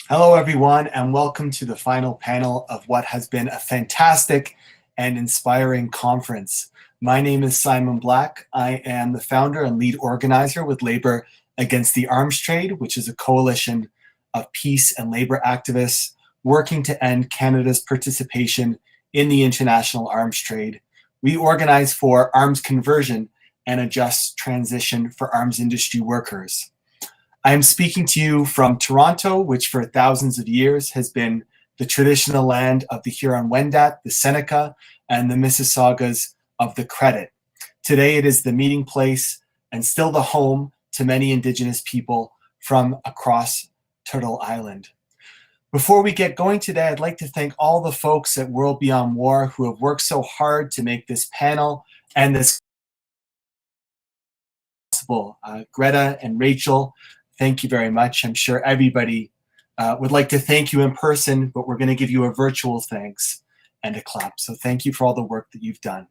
Hello, everyone, and welcome to the final panel of what has been a fantastic and inspiring conference. My name is Simon Black. I am the founder and lead organizer with Labor Against the Arms Trade, which is a coalition of peace and labor activists working to end Canada's participation in the international arms trade. We organize for arms conversion and a just transition for arms industry workers. I am speaking to you from Toronto, which for thousands of years has been the traditional land of the Huron-Wendat, the Seneca, and the Mississaugas of the Credit. Today it is the meeting place and still the home to many Indigenous people from across Turtle Island. Before we get going today, I'd like to thank all the folks at World Beyond War who have worked so hard to make this panel and this possible. Greta and Rachel, thank you very much. I'm sure everybody would like to thank you in person, but we're going to give you a virtual thanks and a clap. So thank you for all the work that you've done.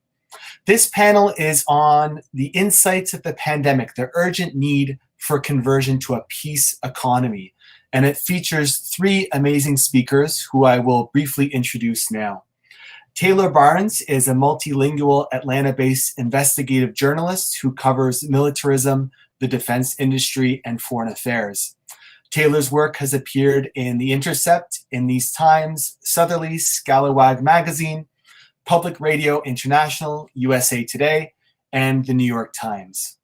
This panel is on the insights of the pandemic, the urgent need for conversion to a peace economy. And it features three amazing speakers who I will briefly introduce now. Taylor Barnes is a multilingual Atlanta-based investigative journalist who covers militarism, the defense industry, and foreign affairs. Taylor's work has appeared in The Intercept, In These Times, Southerly, Scalawag Magazine, Public Radio International, USA Today, and The New York Times.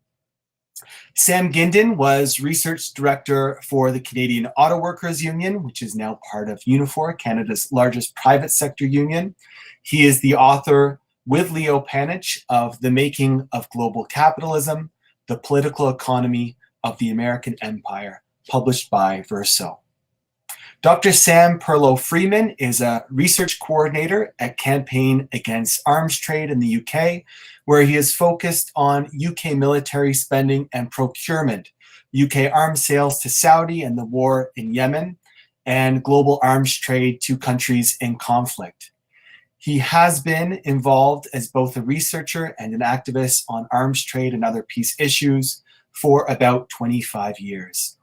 Sam Gindin was research director for the Canadian Auto Workers Union, which is now part of Unifor, Canada's largest private sector union. He is the author, with Leo Panich, of The Making of Global Capitalism, The Political Economy of the American Empire, published by Verso. Dr. Sam Perlo-Freeman is a research coordinator at Campaign Against Arms Trade in the UK, where he is focused on UK military spending and procurement, UK arms sales to Saudi and the war in Yemen, and global arms trade to countries in conflict. He has been involved as both a researcher and an activist on arms trade and other peace issues for about 25 years.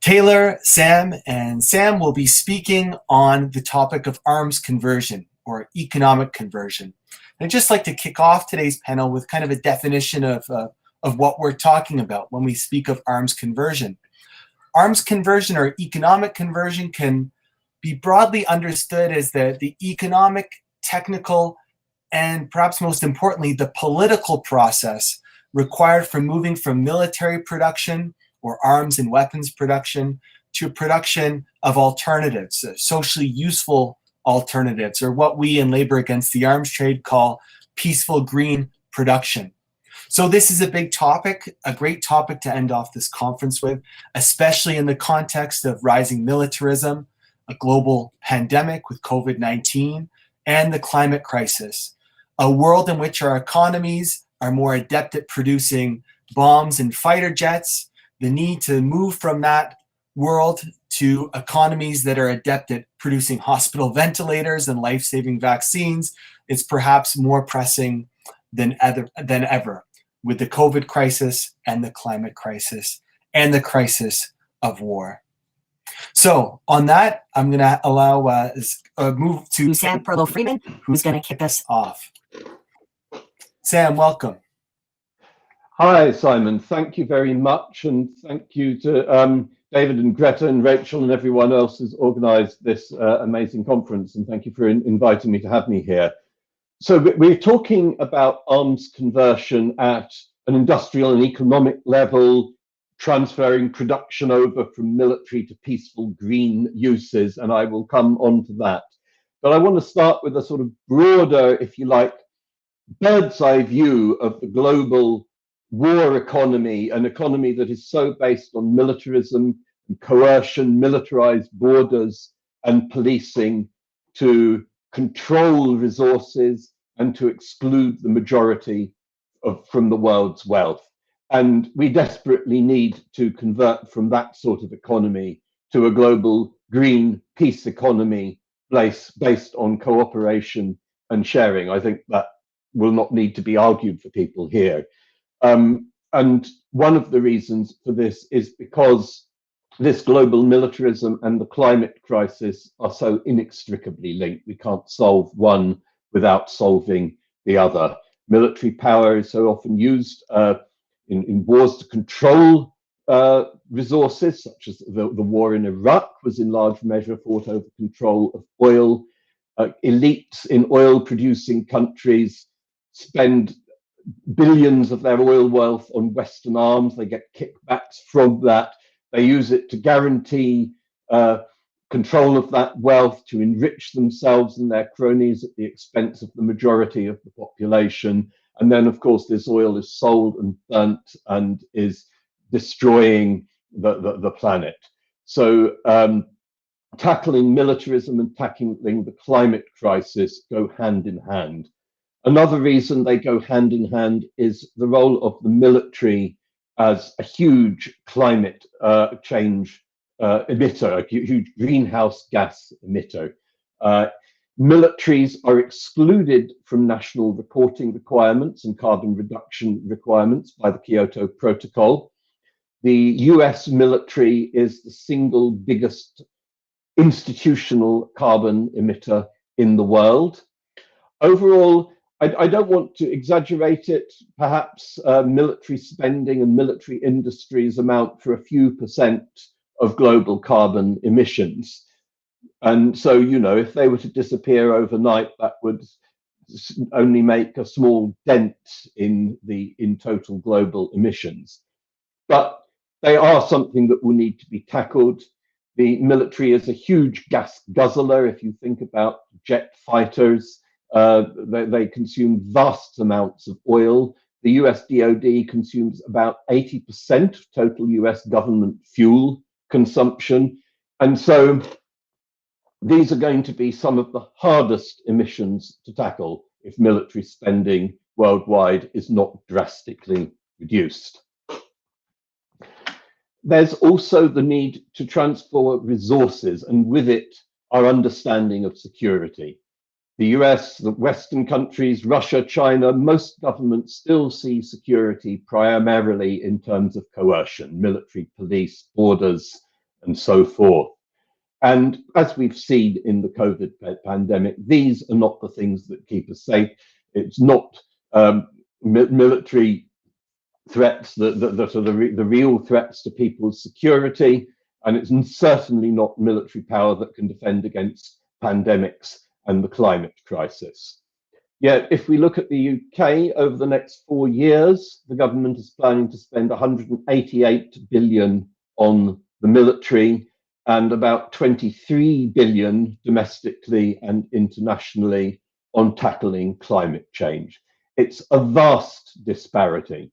Taylor, Sam, and Sam will be speaking on the topic of arms conversion or economic conversion. And I'd just like to kick off today's panel with kind of a definition of what we're talking about when we speak of arms conversion. Arms conversion or economic conversion can be broadly understood as the economic, technical, and perhaps most importantly, the political process required for moving from military production or arms and weapons production to production of alternatives, socially useful alternatives, or what we in Labor Against the Arms Trade call peaceful green production. So this is a big topic, a great topic to end off this conference with, especially in the context of rising militarism, a global pandemic with COVID-19, and the climate crisis, a world in which our economies are more adept at producing bombs and fighter jets, the need to move from that world to economies that are adept at producing hospital ventilators and life-saving vaccines is perhaps more pressing than ever with the COVID crisis and the climate crisis and the crisis of war. So on that, I'm going to allow move to Sam Perlo-Freeman, who's going to kick us off. Sam, welcome. Hi, Simon. Thank you very much. And thank you to David and Greta and Rachel and everyone else who's organized this amazing conference. And thank you for inviting me to have me here. So we're talking about arms conversion at an industrial and economic level, transferring production over from military to peaceful green uses. And I will come on to that. But I want to start with a sort of broader, if you like, bird's eye view of the global war economy, an economy that is so based on militarism and coercion, militarized borders and policing to control resources and to exclude the majority from the world's wealth. And we desperately need to convert from that sort of economy to a global green peace economy based on cooperation and sharing. I think that will not need to be argued for people here. And one of the reasons for this is because this global militarism and the climate crisis are so inextricably linked. We can't solve one without solving the other. Military power is so often used in wars to control resources, such as the war in Iraq was in large measure fought over control of oil. Elites in oil-producing countries spend billions of their oil wealth on Western arms. They get kickbacks from that. They use it to guarantee control of that wealth, to enrich themselves and their cronies at the expense of the majority of the population. And then, of course, this oil is sold and burnt and is destroying the planet. So tackling militarism and tackling the climate crisis go hand in hand. Another reason they go hand in hand is the role of the military as a huge climate change emitter, a huge greenhouse gas emitter. Militaries are excluded from national reporting requirements and carbon reduction requirements by the Kyoto Protocol. The US military is the single biggest institutional carbon emitter in the world. Overall, I don't want to exaggerate it. Perhaps military spending and military industries amount for a few percent of global carbon emissions. And so, you know, if they were to disappear overnight, that would only make a small dent in total global emissions. But they are something that will need to be tackled. The military is a huge gas guzzler. If you think about jet fighters, they consume vast amounts of oil. The US DoD consumes about 80% of total US government fuel consumption. And so these are going to be some of the hardest emissions to tackle if military spending worldwide is not drastically reduced. There's also the need to transfer resources, and with it, our understanding of security. The US, the Western countries, Russia, China, most governments still see security primarily in terms of coercion, military, police, borders, and so forth. And as we've seen in the COVID pandemic, these are not the things that keep us safe. It's not military threats that are the real threats to people's security, and it's certainly not military power that can defend against pandemics and the climate crisis. Yet, if we look at the UK, over the next 4 years, the government is planning to spend 188 billion on the military and about 23 billion domestically and internationally on tackling climate change. It's a vast disparity.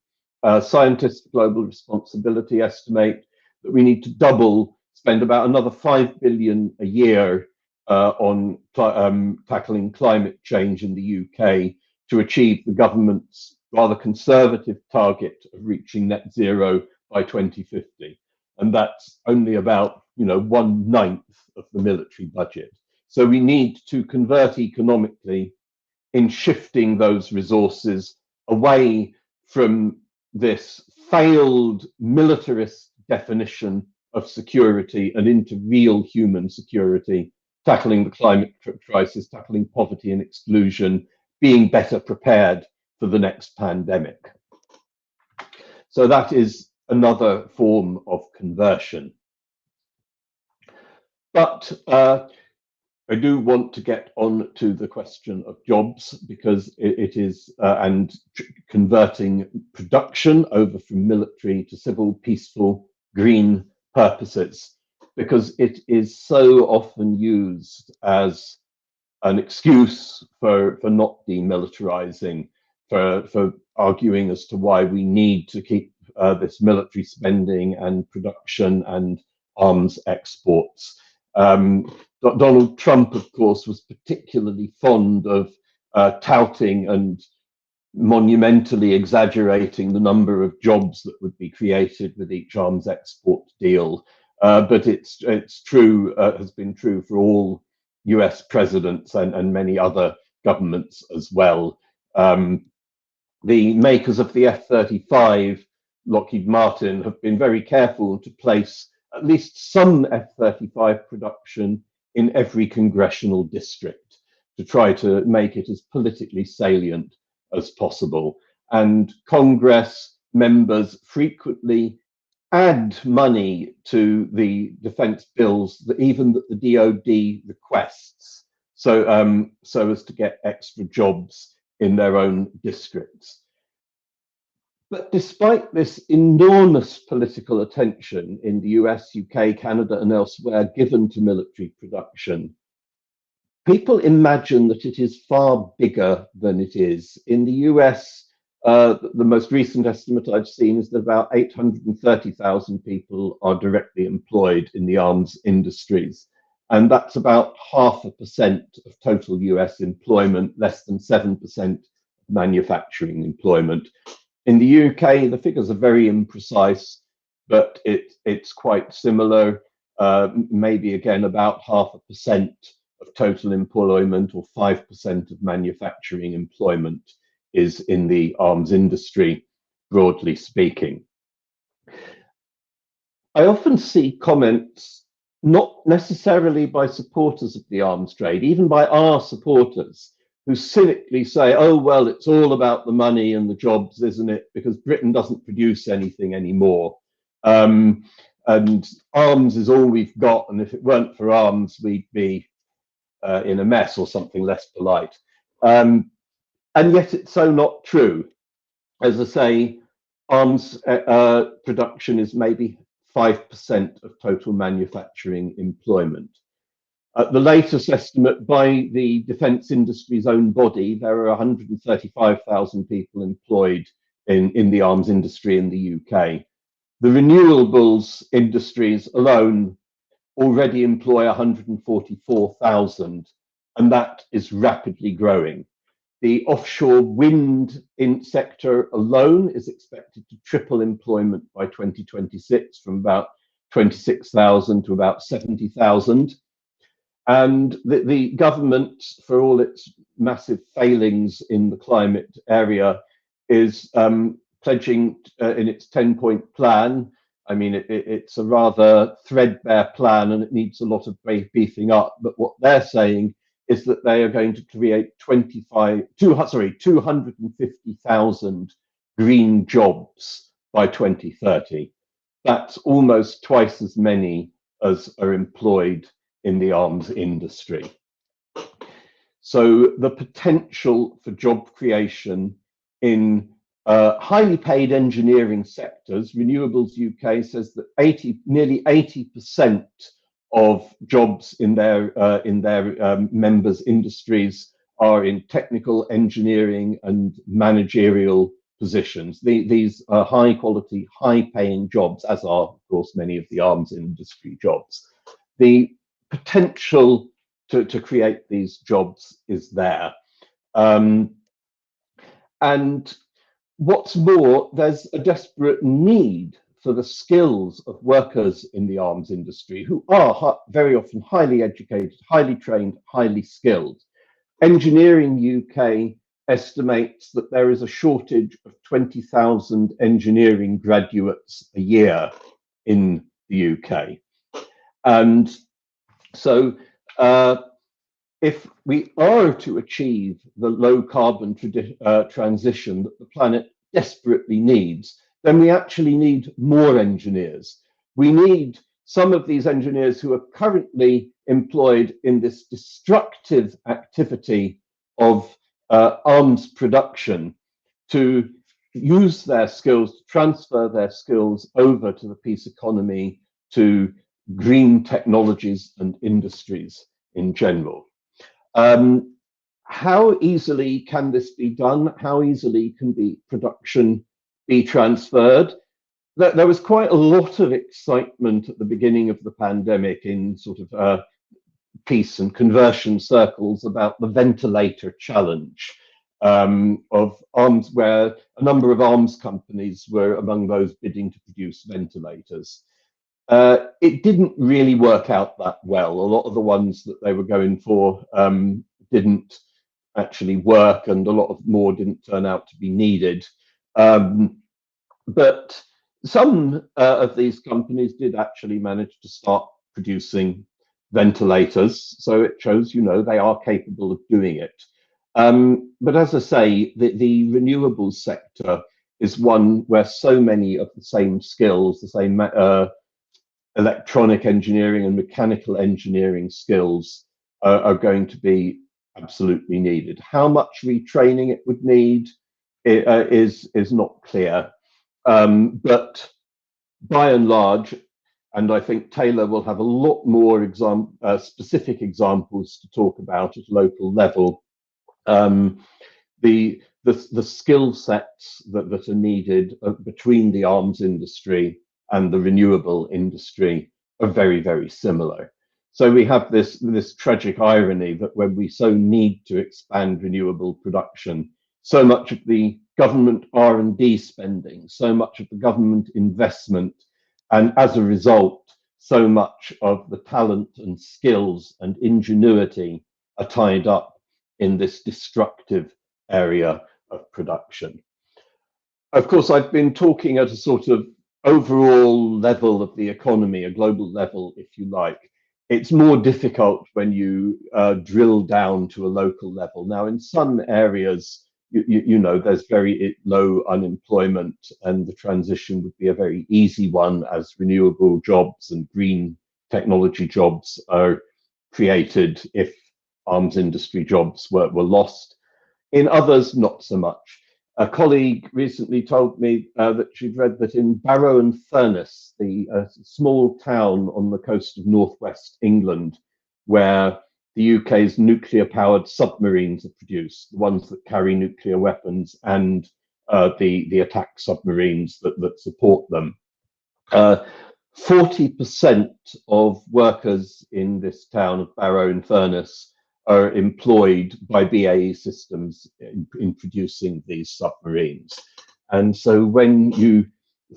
Scientists for Global Responsibility estimate that we need to spend about another 5 billion a year on tackling climate change in the UK to achieve the government's rather conservative target of reaching net zero by 2050. And that's only about 1/9 of the military budget. So we need to convert economically in shifting those resources away from this failed militarist definition of security and into real human security, tackling the climate crisis, tackling poverty and exclusion, being better prepared for the next pandemic. So that is another form of conversion. But I do want to get on to the question of jobs, because it is, and converting production over from military to civil, peaceful, green purposes, because it is so often used as an excuse for not demilitarizing, for arguing as to why we need to keep this military spending and production and arms exports. Donald Trump, of course, was particularly fond of touting and monumentally exaggerating the number of jobs that would be created with each arms export deal. But it's true, has been true for all US presidents and many other governments as well. The makers of the F-35, Lockheed Martin, have been very careful to place at least some F-35 production in every congressional district to try to make it as politically salient as possible. And Congress members frequently add money to the defense bills, even that the DoD requests, so as to get extra jobs in their own districts. But despite this enormous political attention in the US, UK, Canada, and elsewhere given to military production, people imagine that it is far bigger than it is. In the US, the most recent estimate I've seen is that about 830,000 people are directly employed in the arms industries. And that's about 0.5% of total US employment, less than 7% manufacturing employment. In the UK, the figures are very imprecise, but it's quite similar, maybe again about 0.5% of total employment or 5% of manufacturing employment is in the arms industry, broadly speaking. I often see comments, not necessarily by supporters of the arms trade, even by our supporters, who cynically say, oh, well, it's all about the money and the jobs, isn't it? Because Britain doesn't produce anything anymore. And arms is all we've got. And if it weren't for arms, we'd be in a mess, or something less polite. And yet it's so not true. As I say, arms production is maybe 5% of total manufacturing employment. The latest estimate by the defence industry's own body, there are 135,000 people employed in the arms industry in the UK. The renewables industries alone already employ 144,000, and that is rapidly growing. The offshore wind sector alone is expected to triple employment by 2026, from about 26,000 to about 70,000. And the government, for all its massive failings in the climate area, is pledging in its 10-point plan. I mean, it's a rather threadbare plan and it needs a lot of beefing up. But what they're saying is that they are going to create 250,000 green jobs by 2030. That's almost twice as many as are employed in the arms industry. So the potential for job creation in highly paid engineering sectors, Renewables UK says that nearly 80% of jobs in their members' industries are in technical engineering and managerial positions. These are high quality, high paying jobs, as are, of course, many of the arms industry jobs. The potential to create these jobs is there. And what's more, there's a desperate need for the skills of workers in the arms industry, who are very often highly educated, highly trained, highly skilled. Engineering UK estimates that there is a shortage of 20,000 engineering graduates a year in the UK. And so if we are to achieve the low carbon transition that the planet desperately needs, then we actually need more engineers. We need some of these engineers who are currently employed in this destructive activity of arms production to use their skills, to transfer their skills over to the peace economy, to green technologies and industries in general. How easily can this be done? How easily can the production be transferred? There was quite a lot of excitement at the beginning of the pandemic in sort of peace and conversion circles about the ventilator challenge of arms, where a number of arms companies were among those bidding to produce ventilators. It didn't really work out that well. A lot of the ones that they were going for didn't actually work, and a lot of more didn't turn out to be needed. But Some of these companies did actually manage to start producing ventilators, so it shows, they are capable of doing it. But as I say, the renewables sector is one where so many of the same skills, the same electronic engineering and mechanical engineering skills are going to be absolutely needed. How much retraining it would need is not clear. But by and large, and I think Taylor will have a lot more specific examples to talk about at local level, the skill sets that are needed between the arms industry and the renewable industry are very, very similar. So we have this tragic irony that when we so need to expand renewable production, so much of the government R&D spending, so much of the government investment, and as a result, so much of the talent and skills and ingenuity are tied up in this destructive area of production. Of course, I've been talking at a sort of overall level of the economy, a global level, if you like. It's more difficult when you drill down to a local level. Now, in some areas, there's very low unemployment, and the transition would be a very easy one as renewable jobs and green technology jobs are created if arms industry jobs were lost. In others, not so much. A colleague recently told me that she'd read that in Barrow-in-Furness, the small town on the coast of northwest England, where the UK's nuclear-powered submarines are produced, the ones that carry nuclear weapons and the attack submarines that support them. 40% of workers in this town of Barrow-in-Furness are employed by BAE Systems in producing these submarines. And so when you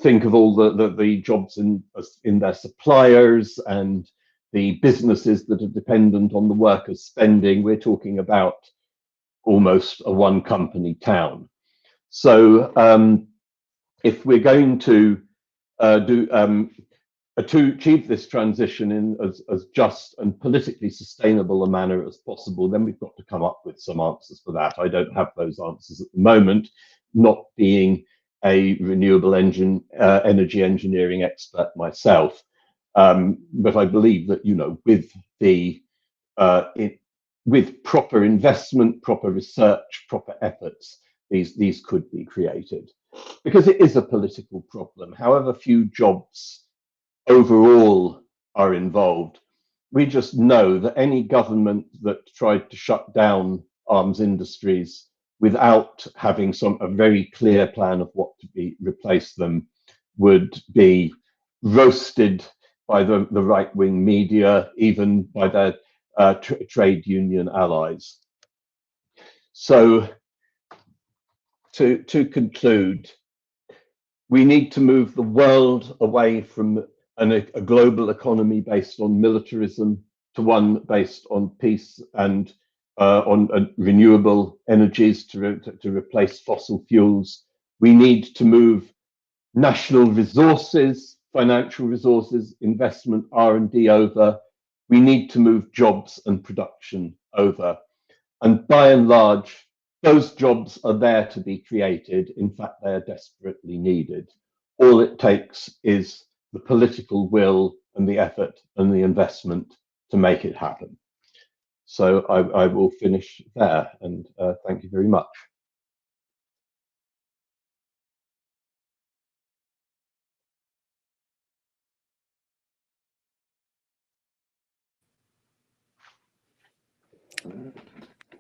think of all the jobs in their suppliers and the businesses that are dependent on the workers' spending, we're talking about almost a one company town. So if we're going to to achieve this transition in as just and politically sustainable a manner as possible, then we've got to come up with some answers for that. I don't have those answers at the moment, not being a renewable energy engineering expert myself. But I believe that, with proper investment, proper research, proper efforts, these could be created. Because it is a political problem. However few jobs overall are involved, we just know that any government that tried to shut down arms industries without having a very clear plan of what to replace them would be roasted by the right-wing media, even by their trade union allies. So to conclude, we need to move the world away from a global economy based on militarism to one based on peace and on renewable energies to replace fossil fuels. We need to move national resources, financial resources, investment, R&D over. We need to move jobs and production over. And by and large, those jobs are there to be created. In fact, they are desperately needed. All it takes is the political will and the effort and the investment to make it happen. So I will finish there, and thank you very much.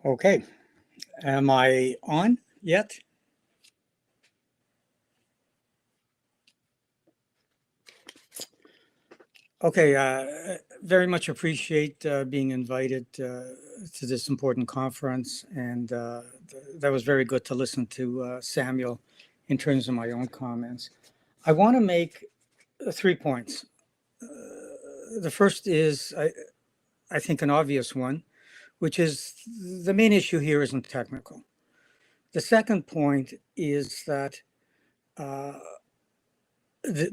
Okay, am I on yet? Okay, very much appreciate being invited to this important conference, and that was very good to listen to Samuel in terms of my own comments. I want to make 3 points. The first is, I think, an obvious one, which is the main issue here isn't technical. The second point is that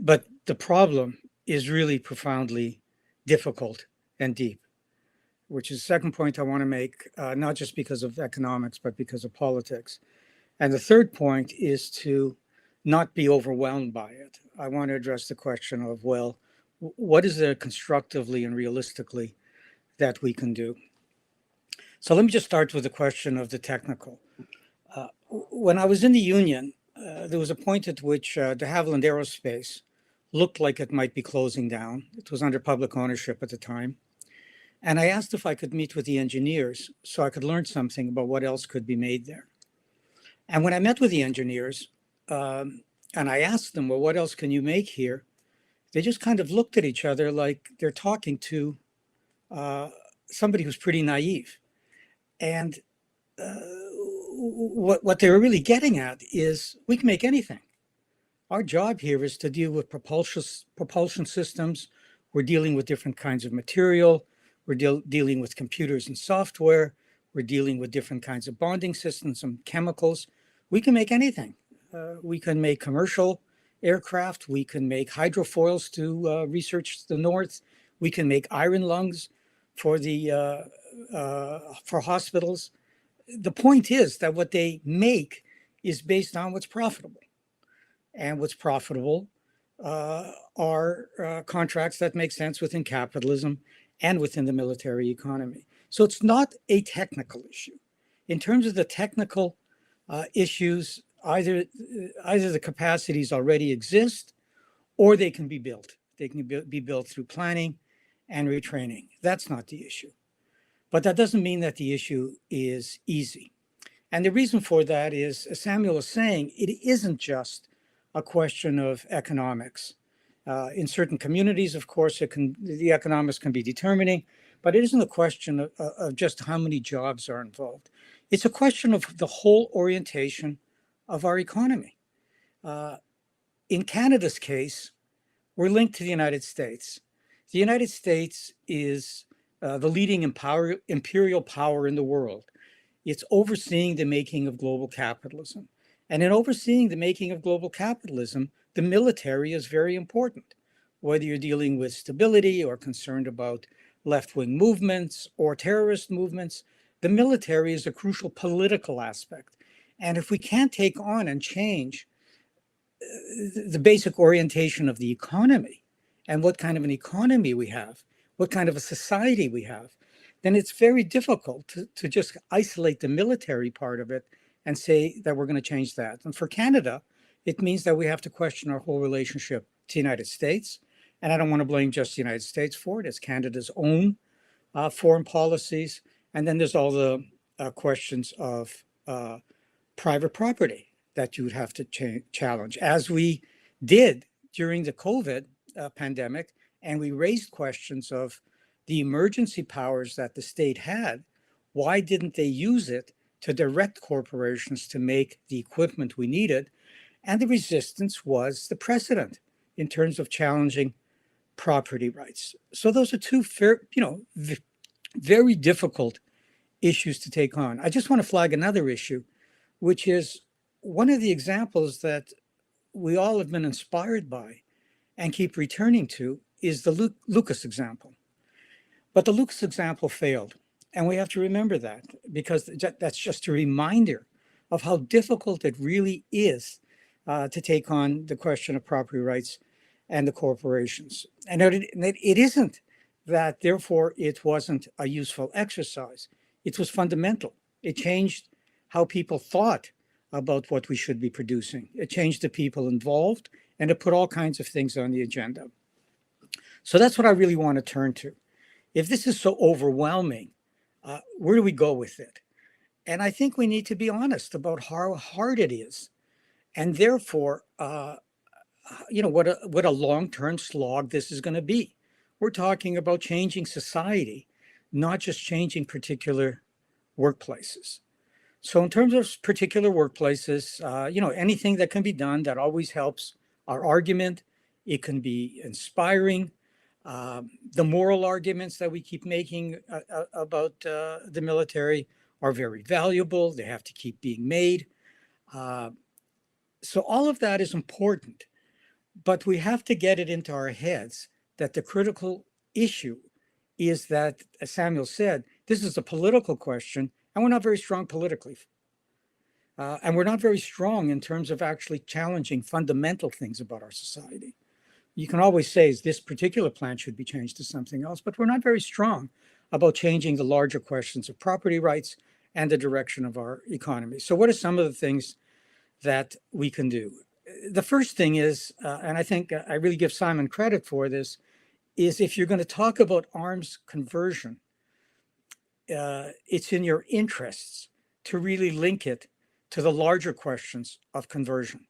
but the problem is really profoundly difficult and deep, which is the second point I want to make, not just because of economics, but because of politics. And the third point is to not be overwhelmed by it. I want to address the question of, well, what is there constructively and realistically that we can do? So let me just start with the question of the technical. When I was in the union, there was a point at which de Havilland Aerospace looked like it might be closing down. It was under public ownership at the time. And I asked if I could meet with the engineers so I could learn something about what else could be made there. And when I met with the engineers, and I asked them, well, what else can you make here? They just kind of looked at each other like they're talking to somebody who's pretty naive. And what they were really getting at is we can make anything. Our job here is to deal with propulsion systems. We're dealing with different kinds of material. We're dealing with computers and software. We're dealing with different kinds of bonding systems and chemicals. We can make anything. We can make commercial aircraft. We can make hydrofoils to research the North. We can make iron lungs for hospitals. The point is that what they make is based on what's profitable. And what's profitable are contracts that make sense within capitalism and within the military economy. So it's not a technical issue. In terms of the technical issues, either the capacities already exist or they can be built. They can be built through planning and retraining. That's not the issue. But that doesn't mean that the issue is easy. And the reason for that is, as Samuel is saying, it isn't just a question of economics. In certain communities, of course, the economics can be determining, but it isn't a question of just how many jobs are involved. It's a question of the whole orientation of our economy. In Canada's case, we're linked to the United States. The United States is the leading imperial power in the world. It's overseeing the making of global capitalism. And in overseeing the making of global capitalism, the military is very important. Whether you're dealing with stability or concerned about left-wing movements or terrorist movements, the military is a crucial political aspect. And if we can't take on and change the basic orientation of the economy and what kind of an economy we have, what kind of a society we have, then it's very difficult to just isolate the military part of it and say that we're going to change that. And for Canada, it means that we have to question our whole relationship to the United States. And I don't want to blame just the United States for it. It's Canada's own foreign policies. And then there's all the questions of private property that you would have to challenge, as we did during the COVID pandemic. And we raised questions of the emergency powers that the state had. Why didn't they use it to direct corporations to make the equipment we needed? And the resistance was the precedent in terms of challenging property rights. So those are two very difficult issues to take on. I just want to flag another issue, which is one of the examples that we all have been inspired by and keep returning to is the Lucas example. But the Lucas example failed. And we have to remember that, because that's just a reminder of how difficult it really is to take on the question of property rights and the corporations. And it isn't that, therefore, it wasn't a useful exercise. It was fundamental. It changed how people thought about what we should be producing. It changed the people involved, and it put all kinds of things on the agenda. So that's what I really want to turn to. If this is so overwhelming, where do we go with it? And I think we need to be honest about how hard it is. And therefore, what a long-term slog this is going to be. We're talking about changing society, not just changing particular workplaces. So in terms of particular workplaces, anything that can be done that always helps our argument. It can be inspiring. The moral arguments that we keep making about the military are very valuable. They have to keep being made. So all of that is important. But we have to get it into our heads that the critical issue is that, as Samuel said, this is a political question, and we're not very strong politically. And we're not very strong in terms of actually challenging fundamental things about our society. You can always say, this particular plan should be changed to something else, but we're not very strong about changing the larger questions of property rights and the direction of our economy. So what are some of the things that we can do? The first thing is, and I think I really give Simon credit for this, is if you're going to talk about arms conversion, it's in your interests to really link it to the larger questions of conversion,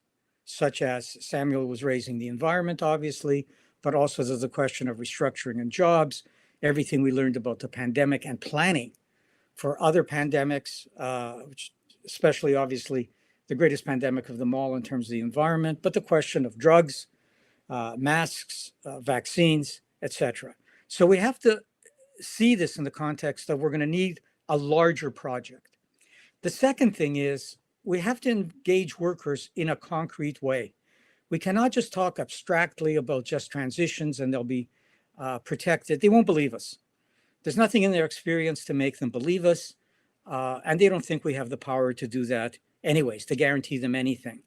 such as Samuel was raising the environment, obviously, but also there's the question of restructuring and jobs, everything we learned about the pandemic and planning for other pandemics, which especially obviously the greatest pandemic of them all in terms of the environment, but the question of drugs, masks, vaccines, etc. So we have to see this in the context of we're going to need a larger project. The second thing is we have to engage workers in a concrete way. We cannot just talk abstractly about just transitions and they'll be protected. They won't believe us. There's nothing in their experience to make them believe us. And they don't think we have the power to do that anyways, to guarantee them anything.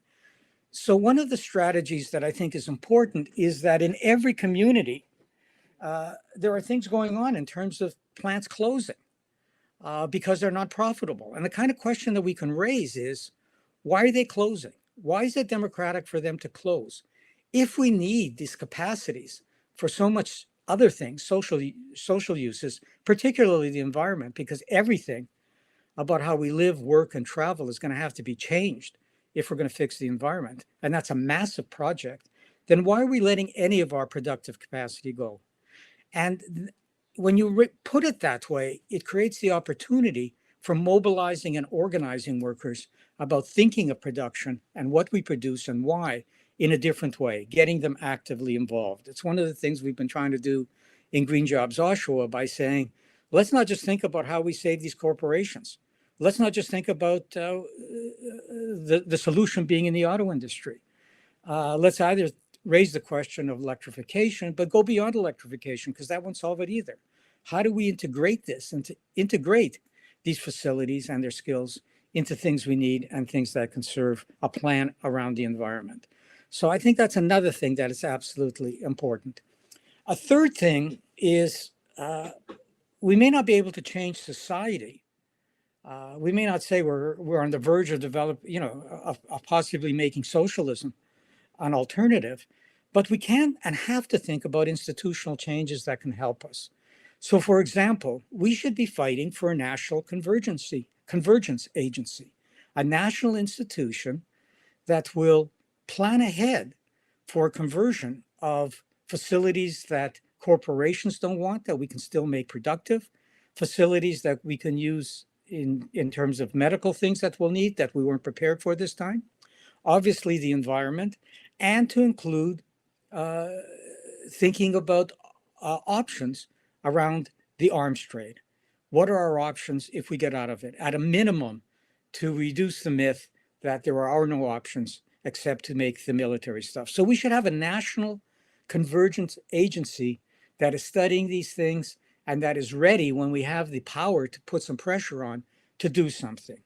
So one of the strategies that I think is important is that in every community, there are things going on in terms of plants closing because they're not profitable. And the kind of question that we can raise is, why are they closing? Why is it democratic for them to close? If we need these capacities for so much other things, social uses, particularly the environment, because everything about how we live, work, and travel is going to have to be changed if we're going to fix the environment, and that's a massive project, then why are we letting any of our productive capacity go? And when you put it that way, it creates the opportunity for mobilizing and organizing workers about thinking of production and what we produce and why in a different way, getting them actively involved. It's one of the things we've been trying to do in Green Jobs Oshawa by saying, let's not just think about how we save these corporations. Let's not just think about the solution being in the auto industry. Let's either raise the question of electrification, but go beyond electrification because that won't solve it either. How do we integrate this and to integrate these facilities and their skills into things we need and things that can serve a plan around the environment? So I think that's another thing that is absolutely important. A third thing is we may not be able to change society. We may not say we're on the verge of of possibly making socialism an alternative, but we can and have to think about institutional changes that can help us. So, for example, we should be fighting for a national convergence agency, a national institution that will plan ahead for conversion of facilities that corporations don't want, that we can still make productive, facilities that we can use in terms of medical things that we'll need that we weren't prepared for this time, obviously the environment, and to include thinking about options around the arms trade. What are our options if we get out of it? At a minimum, to reduce the myth that there are no options except to make the military stuff. So we should have a national convergence agency that is studying these things and that is ready when we have the power to put some pressure on to do something,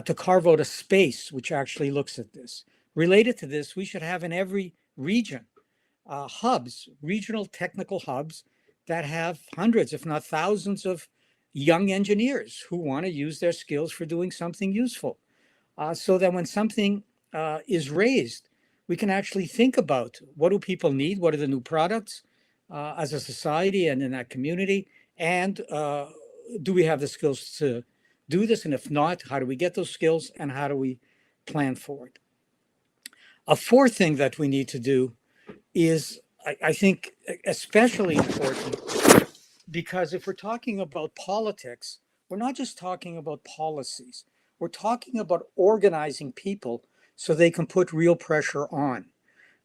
to carve out a space which actually looks at this. Related to this, we should have in every region hubs, regional technical hubs that have hundreds, if not thousands of young engineers who want to use their skills for doing something useful. So that when something is raised, we can actually think about what do people need, what are the new products as a society and in that community, and do we have the skills to do this? And if not, how do we get those skills and how do we plan for it? A fourth thing that we need to do is, I think, especially important, because if we're talking about politics, we're not just talking about policies. We're talking about organizing people so they can put real pressure on.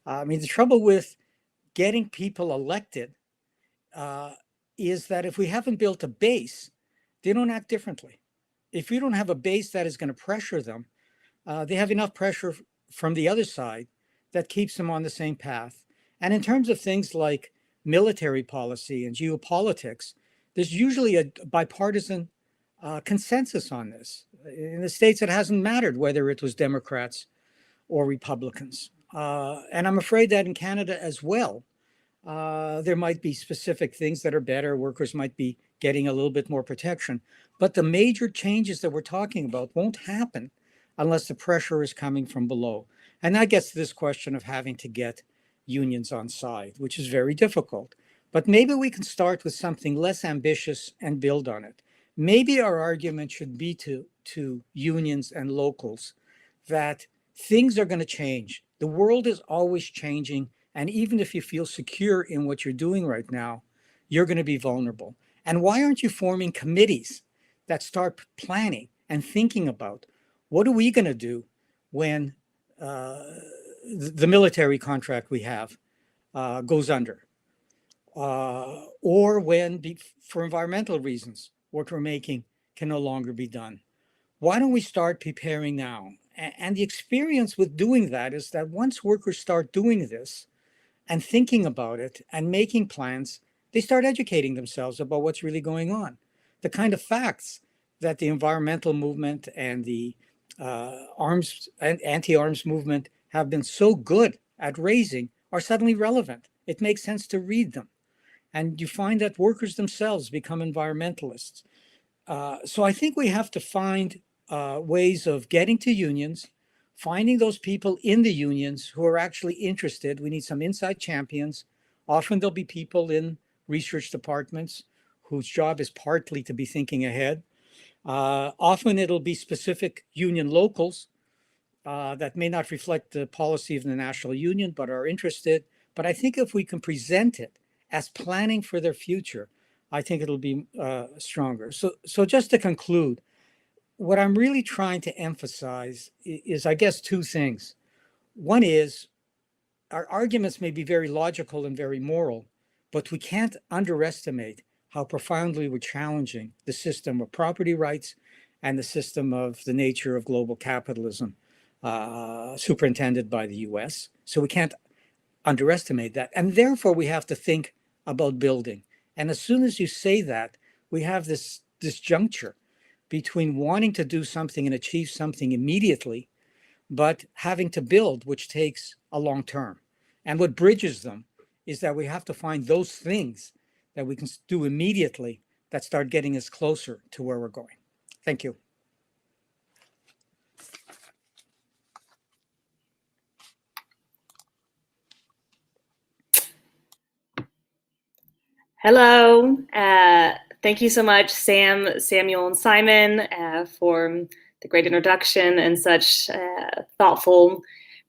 I mean, the trouble with getting people elected is that if we haven't built a base, they don't act differently. If we don't have a base that is going to pressure them, they have enough pressure from the other side that keeps them on the same path. And in terms of things like military policy and geopolitics, there's usually a bipartisan consensus on this. In the States, it hasn't mattered whether it was Democrats or Republicans. And I'm afraid that in Canada as well, there might be specific things that are better. Workers might be getting a little bit more protection. But the major changes that we're talking about won't happen unless the pressure is coming from below. And that gets to this question of having to get unions on side, which is very difficult. But maybe we can start with something less ambitious and build on it. Maybe our argument should be to unions and locals that things are going to change. The world is always changing. And even if you feel secure in what you're doing right now, you're going to be vulnerable. And why aren't you forming committees that start planning and thinking about what are we going to do when the military contract we have goes under? Or when, for environmental reasons, what we're making can no longer be done. Why don't we start preparing now? And the experience with doing that is that once workers start doing this and thinking about it and making plans, they start educating themselves about what's really going on. The kind of facts that the environmental movement and the arms and anti-arms movement have been so good at raising are suddenly relevant. It makes sense to read them. And you find that workers themselves become environmentalists. So I think we have to find ways of getting to unions, finding those people in the unions who are actually interested. We need some inside champions. Often there'll be people in research departments whose job is partly to be thinking ahead. Often it'll be specific union locals that may not reflect the policy of the national union, but are interested. But I think if we can present it as planning for their future, I think it'll be stronger. So just to conclude, what I'm really trying to emphasize is, I guess, two things. One is our arguments may be very logical and very moral, but we can't underestimate how profoundly we're challenging the system of property rights and the system of the nature of global capitalism superintended by the US. So we can't underestimate that. And therefore, we have to think about building. And as soon as you say that, we have this juncture between wanting to do something and achieve something immediately, but having to build, which takes a long term. And what bridges them is that we have to find those things that we can do immediately that start getting us closer to where we're going. Thank you. Hello. Thank you so much, Sam, Samuel, and Simon for the great introduction and such thoughtful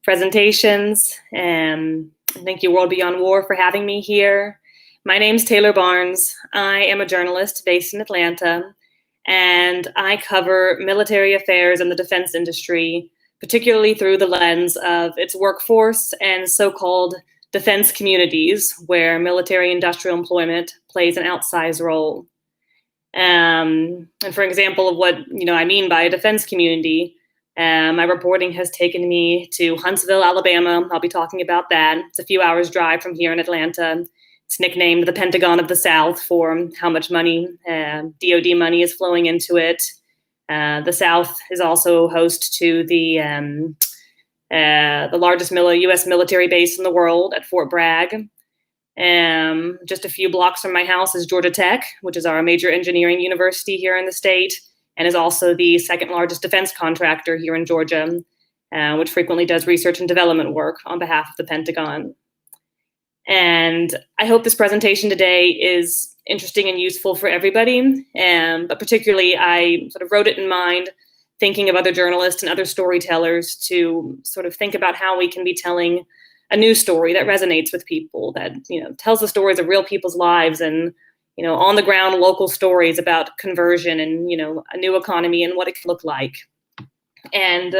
presentations. Thank you, World Beyond War, for having me here. My name's Taylor Barnes. I am a journalist based in Atlanta, and I cover military affairs and the defense industry, particularly through the lens of its workforce and so-called defense communities where military-industrial employment plays an outsized role. And for example of what I mean by a defense community, my reporting has taken me to Huntsville, Alabama. I'll be talking about that. It's a few hours drive from here in Atlanta. It's nicknamed the Pentagon of the South for how much money, DoD money, is flowing into it. The South is also host to the largest U.S. military base in the world at Fort Bragg. Just a few blocks from my house is Georgia Tech, which is our major engineering university here in the state, and is also the second largest defense contractor here in Georgia, which frequently does research and development work on behalf of the Pentagon. And I hope this presentation today is interesting and useful for everybody, but particularly I sort of wrote it in mind thinking of other journalists and other storytellers to sort of think about how we can be telling a news story that resonates with people, that tells the stories of real people's lives and on the ground local stories about conversion and a new economy and what it can look like. And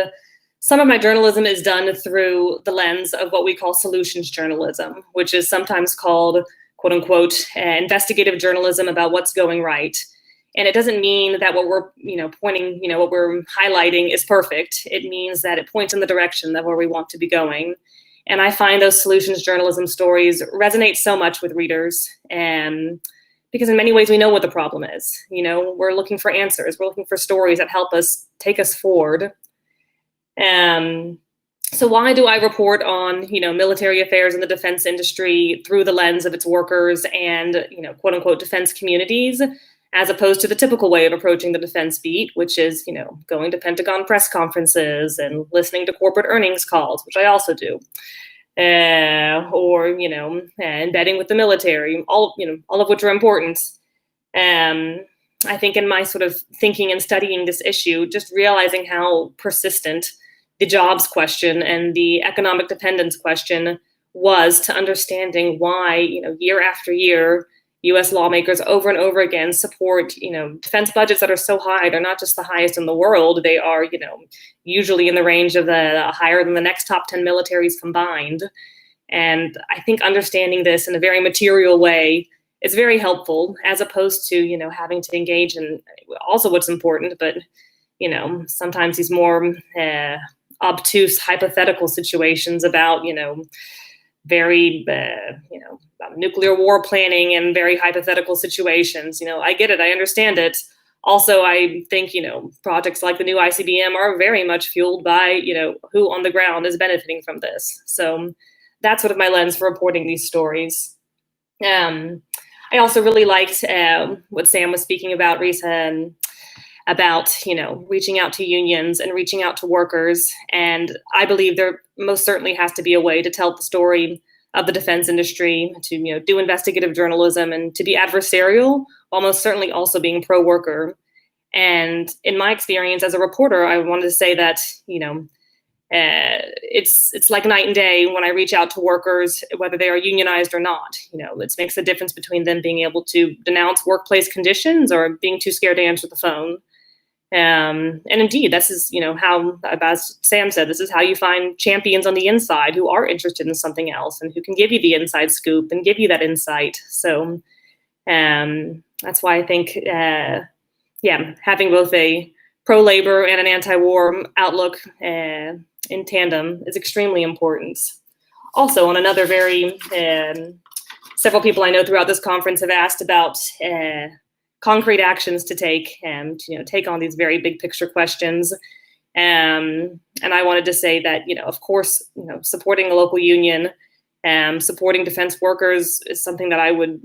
some of my journalism is done through the lens of what we call solutions journalism, which is sometimes called, quote unquote, investigative journalism about what's going right. And it doesn't mean that what we're pointing, what we're highlighting is perfect. It means that it points in the direction of where we want to be going. And I find those solutions journalism stories resonate so much with readers, because in many ways we know what the problem is. We're looking for answers. We're looking for stories that help us take us forward. So why do I report on, military affairs in the defense industry through the lens of its workers and, quote unquote, defense communities, as opposed to the typical way of approaching the defense beat, which is, going to Pentagon press conferences and listening to corporate earnings calls, which I also do, or, embedding with the military, all of which are important. I think in my sort of thinking and studying this issue, just realizing how persistent the jobs question and the economic dependence question was to understanding why, year after year, U.S. lawmakers over and over again support, defense budgets that are so high. They're not just the highest in the world. They are, usually in the range of the higher than the next top 10 militaries combined. And I think understanding this in a very material way is very helpful, as opposed to, having to engage in also what's important, but, sometimes these more obtuse hypothetical situations about, very, nuclear war planning and very hypothetical situations. I get it. I understand it. Also, I think, projects like the new ICBM are very much fueled by, who on the ground is benefiting from this. So that's sort of my lens for reporting these stories. I also really liked what Sam was speaking about, Risa, about, reaching out to unions and reaching out to workers. And I believe there most certainly has to be a way to tell the story of the defense industry, to, do investigative journalism and to be adversarial, while most certainly also being pro-worker. And in my experience as a reporter, I wanted to say that, it's like night and day when I reach out to workers, whether they are unionized or not. It makes a difference between them being able to denounce workplace conditions or being too scared to answer the phone. And indeed, this is, how, as Sam said, this is how you find champions on the inside who are interested in something else and who can give you the inside scoop and give you that insight. So that's why I think, having both a pro-labor and an anti-war outlook in tandem is extremely important. Also, on another very, several people I know throughout this conference have asked about concrete actions to take and take on these very big picture questions. And I wanted to say that, of course, supporting a local union, supporting defense workers is something that I would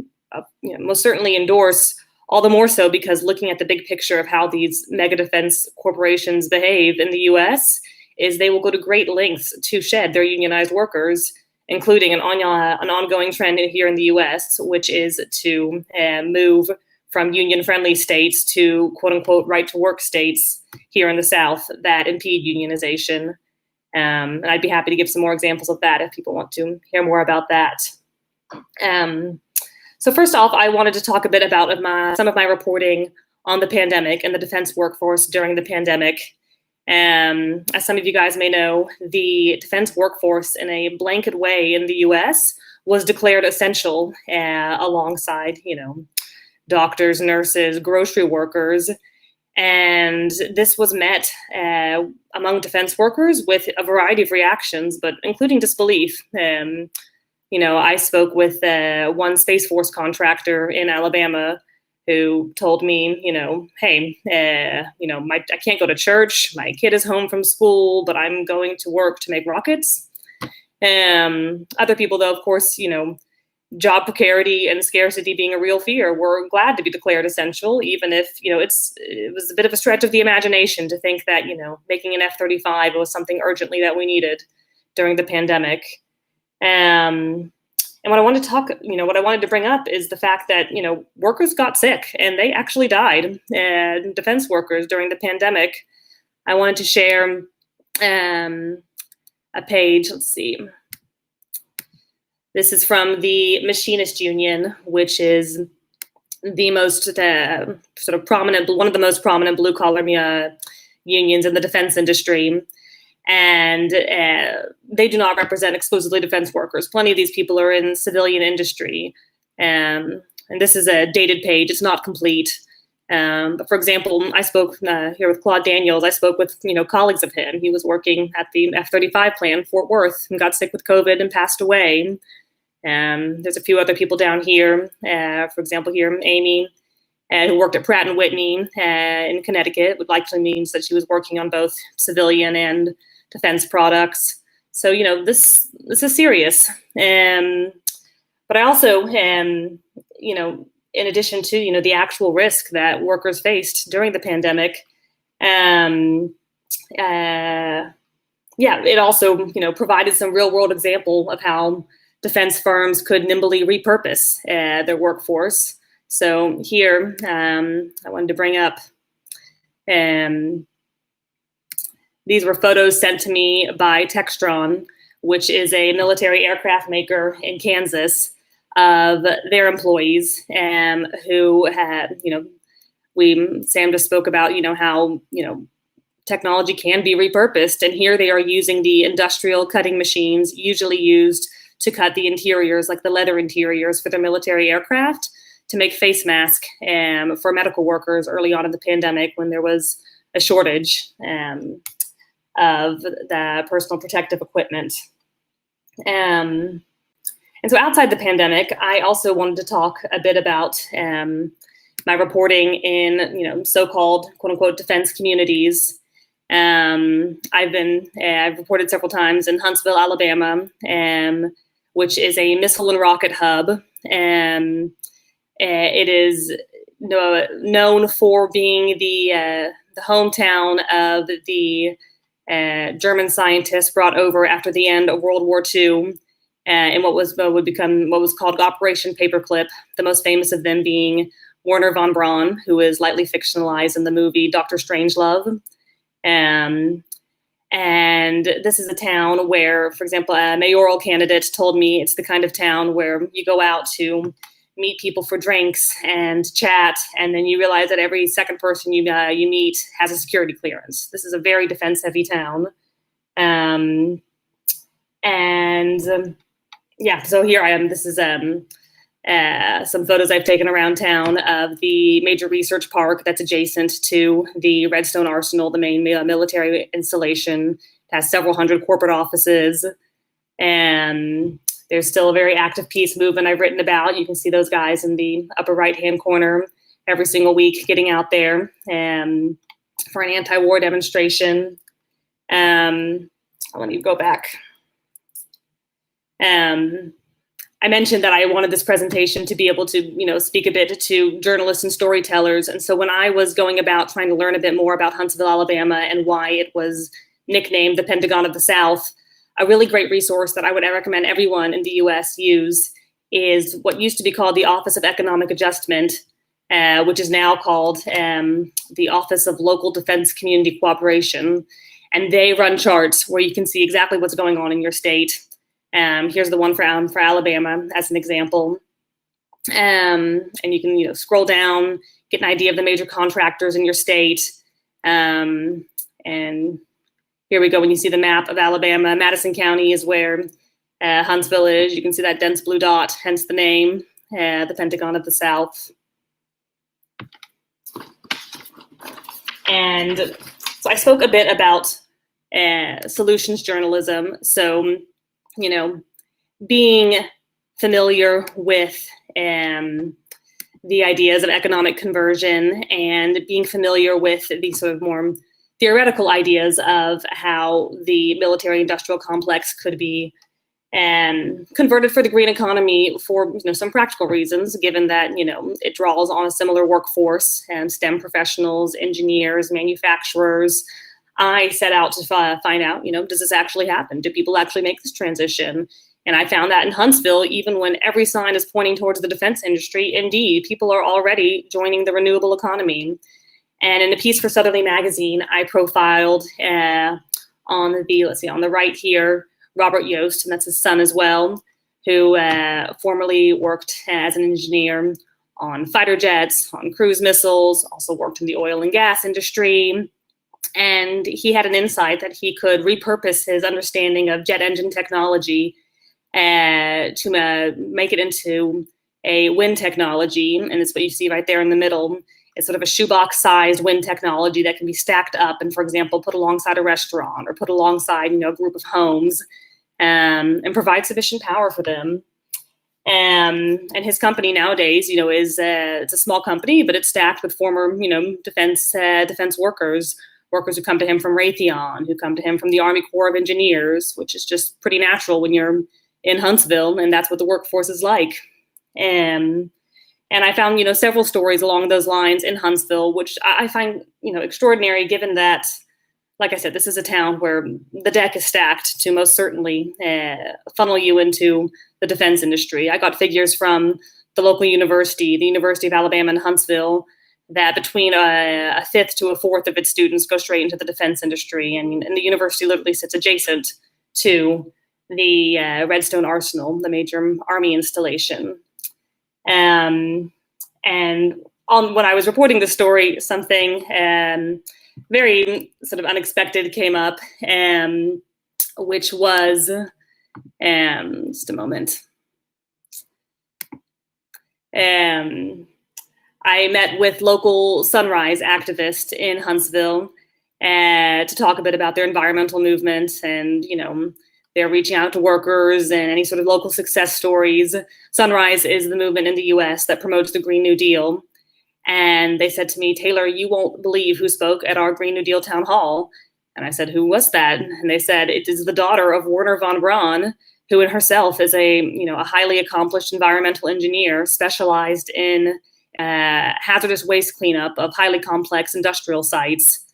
most certainly endorse, all the more so because looking at the big picture of how these mega defense corporations behave in the US is they will go to great lengths to shed their unionized workers, including an ongoing trend here in the US, which is to move from union-friendly states to quote-unquote right-to-work states here in the South that impede unionization. And I'd be happy to give some more examples of that if people want to hear more about that. So first off, I wanted to talk a bit about some of my reporting on the pandemic and the defense workforce during the pandemic. As some of you guys may know, the defense workforce in a blanket way in the US was declared essential alongside, doctors, nurses, grocery workers. And this was met among defense workers with a variety of reactions, but including disbelief. I spoke with one Space Force contractor in Alabama who told me, hey, I can't go to church. My kid is home from school, but I'm going to work to make rockets. Other people, though, of course, job precarity and scarcity being a real fear, were glad to be declared essential, even if, it was a bit of a stretch of the imagination to think that, making an F-35 was something urgently that we needed during the pandemic. And what I wanted to bring up is the fact that, workers got sick and they actually died, defense workers during the pandemic. I wanted to share a page, let's see. This is from the Machinist Union, which is the most sort of prominent, one of the most prominent blue collar unions in the defense industry. And they do not represent exclusively defense workers. Plenty of these people are in civilian industry. And this is a dated page. It's not complete. But for example, I spoke here with Claude Daniels. I spoke with colleagues of him. He was working at the F-35 plant in Fort Worth and got sick with COVID and passed away. There's a few other people down here. For example, here Amy, who worked at Pratt & Whitney in Connecticut, which likely means that she was working on both civilian and defense products. So this is serious. But I also in addition to the actual risk that workers faced during the pandemic, it also provided some real world example of how defense firms could nimbly repurpose their workforce. So here I wanted to bring up these were photos sent to me by Textron, which is a military aircraft maker in Kansas, of their employees who had, Sam just spoke about, how, technology can be repurposed. And here they are using the industrial cutting machines usually used to cut the interiors, like the leather interiors for their military aircraft, to make face masks for medical workers early on in the pandemic when there was a shortage of the personal protective equipment. And so outside the pandemic, I also wanted to talk a bit about my reporting in, so-called quote unquote defense communities. I've reported several times in Huntsville, Alabama, which is a missile and rocket hub. It is known for being the hometown of the German scientists brought over after the end of World War II. And what was called Operation Paperclip, the most famous of them being Werner von Braun, who is lightly fictionalized in the movie Dr. Strangelove. And this is a town where, for example, a mayoral candidate told me it's the kind of town where you go out to meet people for drinks and chat, and then you realize that every second person you meet has a security clearance. This is a very defense-heavy town. So here I am. This is some photos I've taken around town of the major research park that's adjacent to the Redstone Arsenal, the main military installation. It has several hundred corporate offices, and there's still a very active peace movement I've written about. You can see those guys in the upper right-hand corner every single week getting out there for an anti-war demonstration. Let me go back. I mentioned that I wanted this presentation to be able to, speak a bit to journalists and storytellers. And so when I was going about trying to learn a bit more about Huntsville, Alabama, and why it was nicknamed the Pentagon of the South, a really great resource that I would recommend everyone in the US use is what used to be called the Office of Economic Adjustment, which is now called the Office of Local Defense Community Cooperation. And they run charts where you can see exactly what's going on in your state. Here's the one for Alabama as an example. And you can scroll down, get an idea of the major contractors in your state. And here we go. When you see the map of Alabama, Madison County is where Huntsville is. You can see that dense blue dot, hence the name, the Pentagon of the South. And so I spoke a bit about solutions journalism. So, being familiar with the ideas of economic conversion and being familiar with the sort of more theoretical ideas of how the military-industrial complex could be converted for the green economy for some practical reasons, given that it draws on a similar workforce and STEM professionals, engineers, manufacturers. I set out to find out, does this actually happen? Do people actually make this transition? And I found that in Huntsville, even when every sign is pointing towards the defense industry, indeed, people are already joining the renewable economy. And in a piece for Southerly Magazine, I profiled on the right here, Robert Yost, and that's his son as well, who formerly worked as an engineer on fighter jets, on cruise missiles, also worked in the oil and gas industry. And he had an insight that he could repurpose his understanding of jet engine technology to make it into a wind technology. And it's what you see right there in the middle. It's sort of a shoebox-sized wind technology that can be stacked up and, for example, put alongside a restaurant or put alongside, a group of homes, and provide sufficient power for them. And his company nowadays, is it's a small company, but it's staffed with former, defense workers who come to him from Raytheon, who come to him from the Army Corps of Engineers, which is just pretty natural when you're in Huntsville, and that's what the workforce is like. And I found, several stories along those lines in Huntsville, which I find, extraordinary, given that, like I said, this is a town where the deck is stacked to most certainly funnel you into the defense industry. I got figures from the local university, the University of Alabama in Huntsville, that between a fifth to a fourth of its students go straight into the defense industry. And the university literally sits adjacent to the Redstone Arsenal, the major Army installation. And when I was reporting the story, something very sort of unexpected came up, which was, just a moment. I met with local Sunrise activists in Huntsville to talk a bit about their environmental movement, and, they're reaching out to workers and any sort of local success stories. Sunrise is the movement in the US that promotes the Green New Deal. And they said to me, "Taylor, you won't believe who spoke at our Green New Deal town hall." And I said, "Who was that?" And they said, "It is the daughter of Werner von Braun, who in herself is a highly accomplished environmental engineer specialized in hazardous waste cleanup of highly complex industrial sites."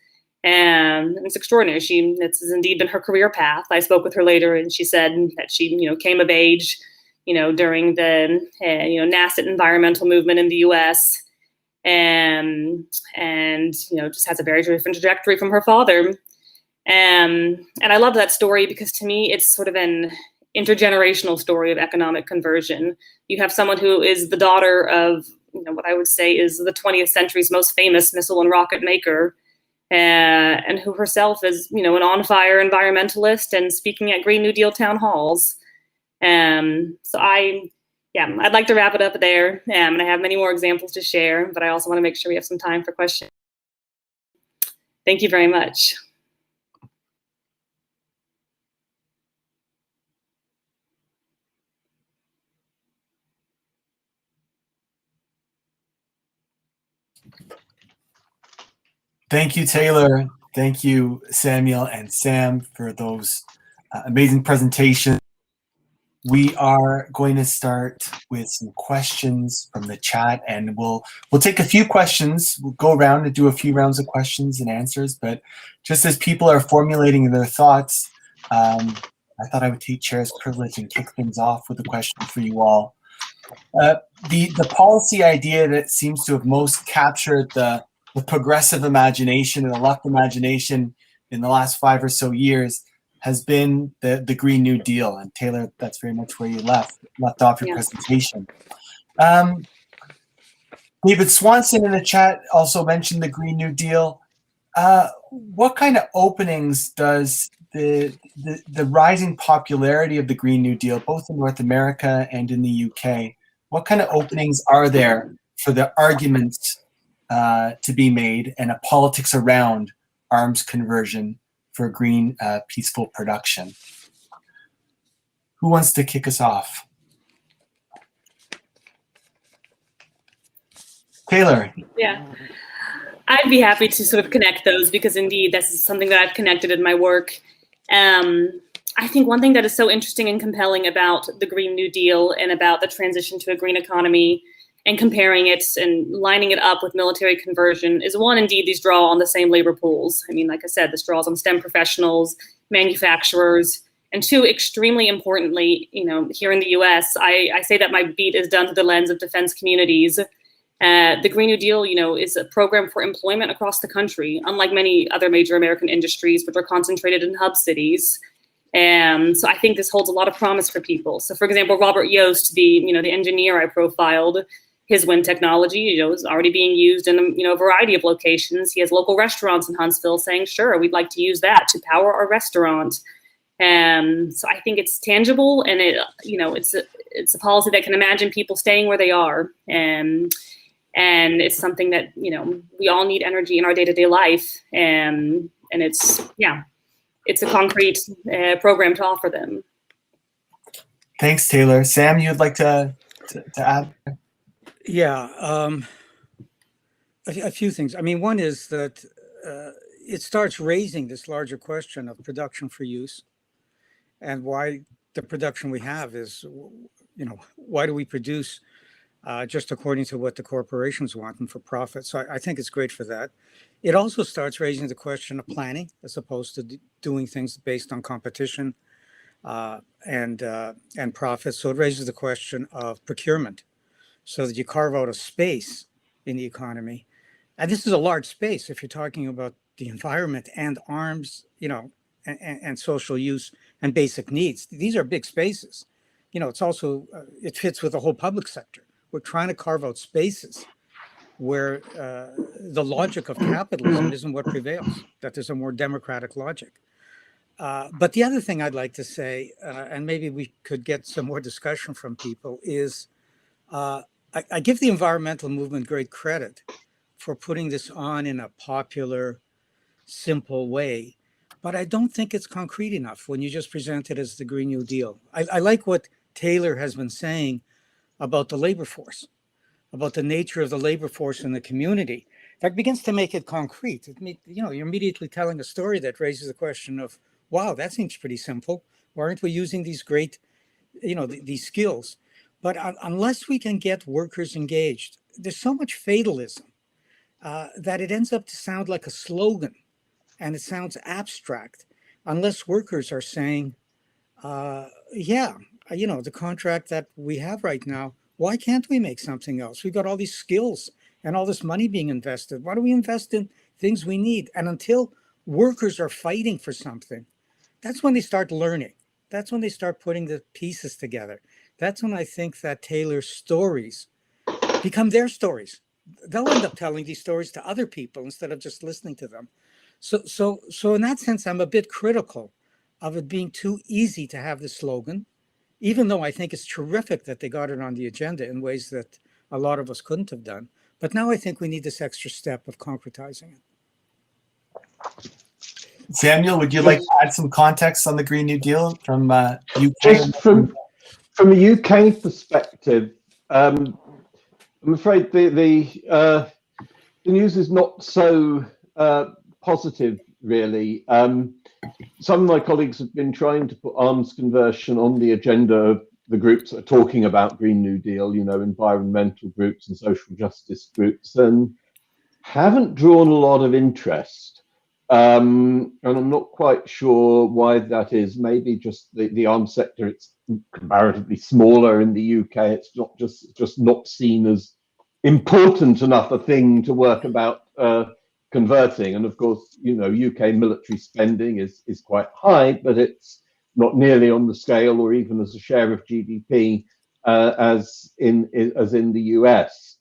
And it's extraordinary. It's indeed been her career path. I spoke with her later, and she said that she, came of age, during the, NASIT environmental movement in the U.S. And just has a very different trajectory from her father. And I love that story because to me, it's sort of an intergenerational story of economic conversion. You have someone who is the daughter of, what I would say is the 20th century's most famous missile and rocket maker, and who herself is, an on-fire environmentalist and speaking at Green New Deal town halls. So I'd like to wrap it up there. And I have many more examples to share, but I also want to make sure we have some time for questions. Thank you very much. Thank you, Taylor. Thank you, Samuel and Sam, for those amazing presentations. We are going to start with some questions from the chat, and we'll take a few questions. We'll go around and do a few rounds of questions and answers, but just as people are formulating their thoughts, I thought I would take chair's privilege and kick things off with a question for you all. The policy idea that seems to have most captured the progressive imagination and the left imagination in the last 5 or so years has been the Green New Deal. And Taylor, that's very much where you left off your presentation. David Swanson in the chat also mentioned the Green New Deal. What kind of openings does the rising popularity of the Green New Deal, both in North America and in the UK, what kind of openings are there for the arguments to be made and a politics around arms conversion for green, peaceful production? Who wants to kick us off? Taylor. Yeah, I'd be happy to sort of connect those because indeed this is something that I've connected in my work. I think one thing that is so interesting and compelling about the Green New Deal and about the transition to a green economy and comparing it and lining it up with military conversion is, one, indeed, these draw on the same labor pools. I mean, like I said, this draws on STEM professionals, manufacturers, and two, extremely importantly, here in the US, I say that my beat is done through the lens of defense communities. The Green New Deal, is a program for employment across the country, unlike many other major American industries, which are concentrated in hub cities. So I think this holds a lot of promise for people. So, for example, Robert Yost, the engineer I profiled, his wind technology, is already being used in a variety of locations. He has local restaurants in Huntsville saying, "Sure, we'd like to use that to power our restaurant." So I think it's tangible, and it's a policy that can imagine people staying where they are. And it's something that, we all need energy in our day-to-day life. And it's a concrete program to offer them. Thanks, Taylor. Sam, you'd like to add? Yeah, a few things. I mean, one is that it starts raising this larger question of production for use, and why the production we have is, why do we produce just according to what the corporations want and for profit? So I think it's great for that. It also starts raising the question of planning as opposed to doing things based on competition and profit. So it raises the question of procurement, so that you carve out a space in the economy. And this is a large space if you're talking about the environment and arms, and social use and basic needs. These are big spaces. It's also, it fits with the whole public sector. We're trying to carve out spaces where the logic of capitalism isn't what prevails, that there's a more democratic logic. But the other thing I'd like to say, and maybe we could get some more discussion from people, is I give the environmental movement great credit for putting this on in a popular, simple way, but I don't think it's concrete enough when you just present it as the Green New Deal. I like what Taylor has been saying about the labor force, about the nature of the labor force in the community. That begins to make it concrete. You're immediately telling a story that raises the question of, wow, that seems pretty simple. Why aren't we using these great, these skills? But unless we can get workers engaged, there's so much fatalism that it ends up to sound like a slogan, and it sounds abstract, unless workers are saying, the contract that we have right now, why can't we make something else? We've got all these skills and all this money being invested. Why do we invest in things we need? And until workers are fighting for something, that's when they start learning. That's when they start putting the pieces together. That's when I think that Taylor's stories become their stories. They'll end up telling these stories to other people instead of just listening to them. So in that sense, I'm a bit critical of it being too easy to have the slogan, even though I think it's terrific that they got it on the agenda in ways that a lot of us couldn't have done. But now I think we need this extra step of concretizing it. Samuel, would you like to add some context on the Green New Deal from UK? Just from a UK perspective, I'm afraid the news is not so positive, really. Some of my colleagues have been trying to put arms conversion on the agenda of the groups that are talking about Green New Deal, environmental groups and social justice groups, and haven't drawn a lot of interest. And I'm not quite sure why that is. Maybe just the arms sector, it's comparatively smaller in the UK. It's not just not seen as important enough a thing to work about converting. And of course, UK military spending is quite high, but it's not nearly on the scale or even as a share of GDP as in the US.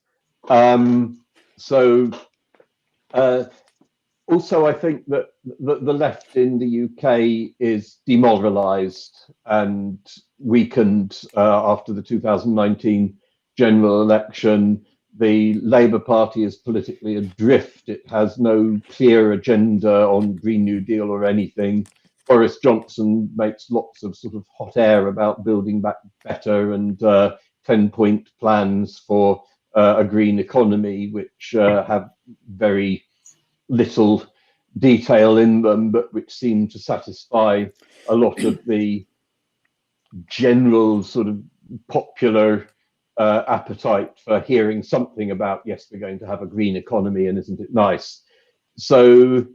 Also, I think that the left in the UK is demoralised and weakened after the 2019 general election. The Labour Party is politically adrift. It has no clear agenda on Green New Deal or anything. Boris Johnson makes lots of sort of hot air about building back better and 10-point plans for a green economy, which have very little detail in them, but which seem to satisfy a lot of the general sort of popular appetite for hearing something about, yes, we're going to have a green economy and isn't it nice? So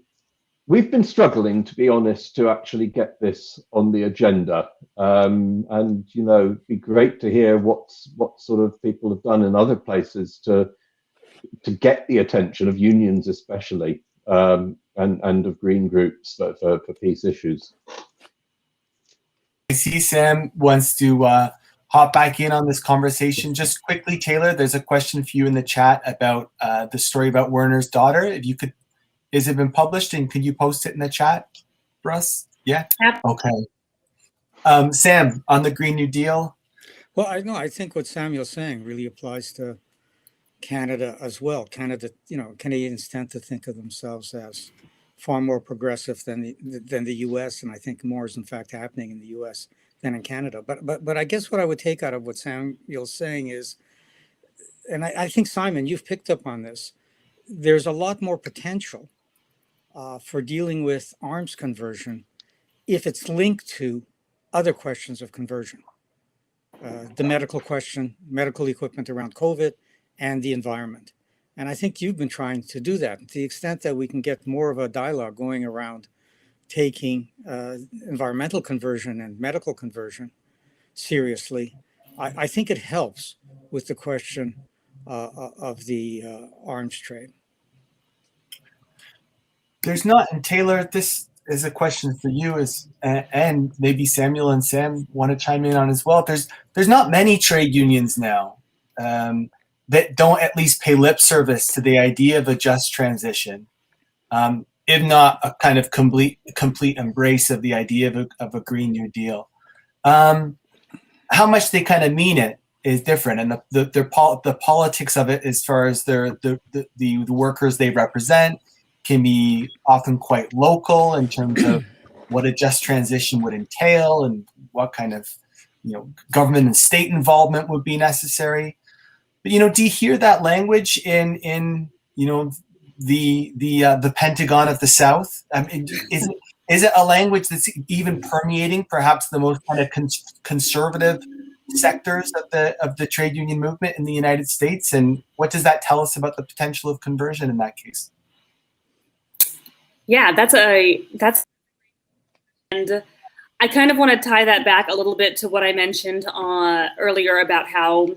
we've been struggling, to be honest, to actually get this on the agenda. And, it'd be great to hear what sort of people have done in other places to get the attention of unions, especially, and of green groups for peace issues. I see Sam wants to hop back in on this conversation. Just quickly, Taylor, there's a question for you in the chat about the story about Werner's daughter. If you could, has it been published and could you post it in the chat for us? Yeah? Yep. Okay. Sam, on the Green New Deal? Well, I think what Samuel's saying really applies to Canada as well. Canada, Canadians tend to think of themselves as far more progressive than the U.S., and I think more is in fact happening in the U.S. than in Canada. But I guess what I would take out of what Samuel's saying is, and I think Simon, you've picked up on this. There's a lot more potential for dealing with arms conversion if it's linked to other questions of conversion. The medical question, medical equipment around COVID, and the environment. And I think you've been trying to do that. To the extent that we can get more of a dialogue going around taking environmental conversion and medical conversion seriously, I think it helps with the question of the arms trade. There's not, and Taylor, this is a question for you, and maybe Samuel and Sam want to chime in on as well. There's not many trade unions now that don't at least pay lip service to the idea of a just transition, if not a kind of complete embrace of the idea of a Green New Deal. How much they kind of mean it is different, and the politics of it, as far as the workers they represent, can be often quite local in terms of what a just transition would entail and what kind of government and state involvement would be necessary. But do you hear that language in the Pentagon of the South? I mean, is it a language that's even permeating perhaps the most kind of conservative sectors of the trade union movement in the United States? And what does that tell us about the potential of conversion in that case? Yeah, and I kind of want to tie that back a little bit to what I mentioned earlier about how,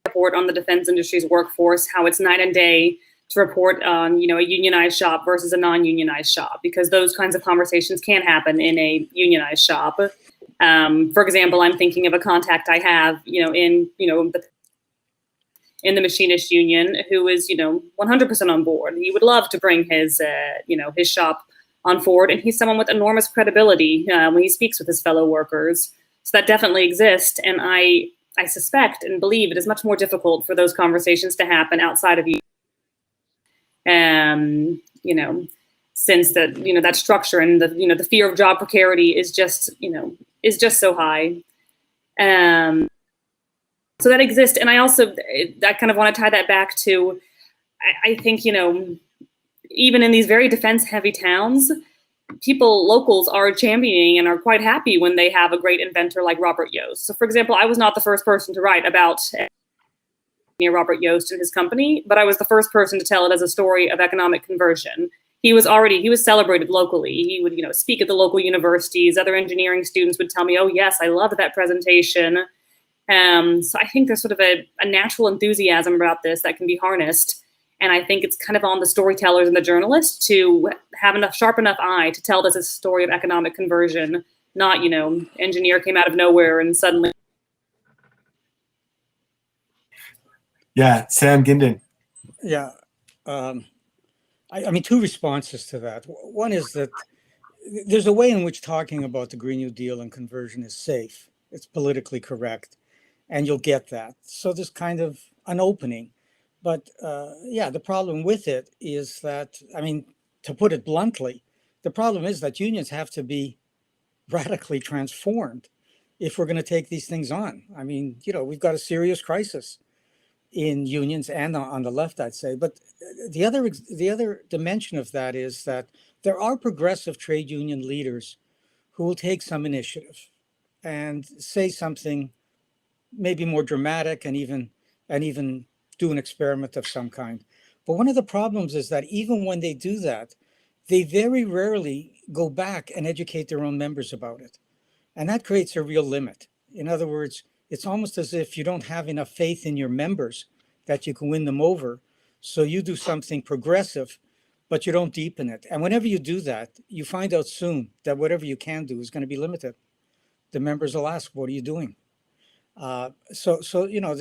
report on the defense industry's workforce, how it's night and day to report on, a unionized shop versus a non-unionized shop, because those kinds of conversations can happen in a unionized shop. For example, I'm thinking of a contact I have, in the machinist union, who is, 100% on board. He would love to bring his shop on board, and he's someone with enormous credibility when he speaks with his fellow workers. So that definitely exists, and I suspect and believe it is much more difficult for those conversations to happen outside of you. Since that structure and the fear of job precarity is just so high. So that exists. And I kind of want to tie that back to, I think, even in these very defense heavy towns, locals are championing and are quite happy when they have a great inventor like Robert Yost. So for example, I was not the first person to write about Robert Yost and his company, but I was the first person to tell it as a story of economic conversion. He was celebrated locally. He would, speak at the local universities. Other engineering students would tell me, "Oh yes, I loved that presentation." So I think there's sort of a natural enthusiasm about this that can be harnessed. And I think it's kind of on the storytellers and the journalists to have sharp enough eye to tell this as a story of economic conversion, not, engineer came out of nowhere and suddenly. Yeah, Sam Gindin. Yeah. I mean, two responses to that. One is that there's a way in which talking about the Green New Deal and conversion is safe. It's politically correct, and you'll get that. So there's kind of an opening. But the problem with it is that, I mean, to put it bluntly, the problem is that unions have to be radically transformed if we're going to take these things on. I mean, we've got a serious crisis in unions and on the left, I'd say. But the other dimension of that is that there are progressive trade union leaders who will take some initiative and say something maybe more dramatic and even do an experiment of some kind. But one of the problems is that even when they do that, they very rarely go back and educate their own members about it. And that creates a real limit. In other words, it's almost as if you don't have enough faith in your members that you can win them over. So you do something progressive, but you don't deepen it. And whenever you do that, you find out soon that whatever you can do is going to be limited. The members will ask, what are you doing? So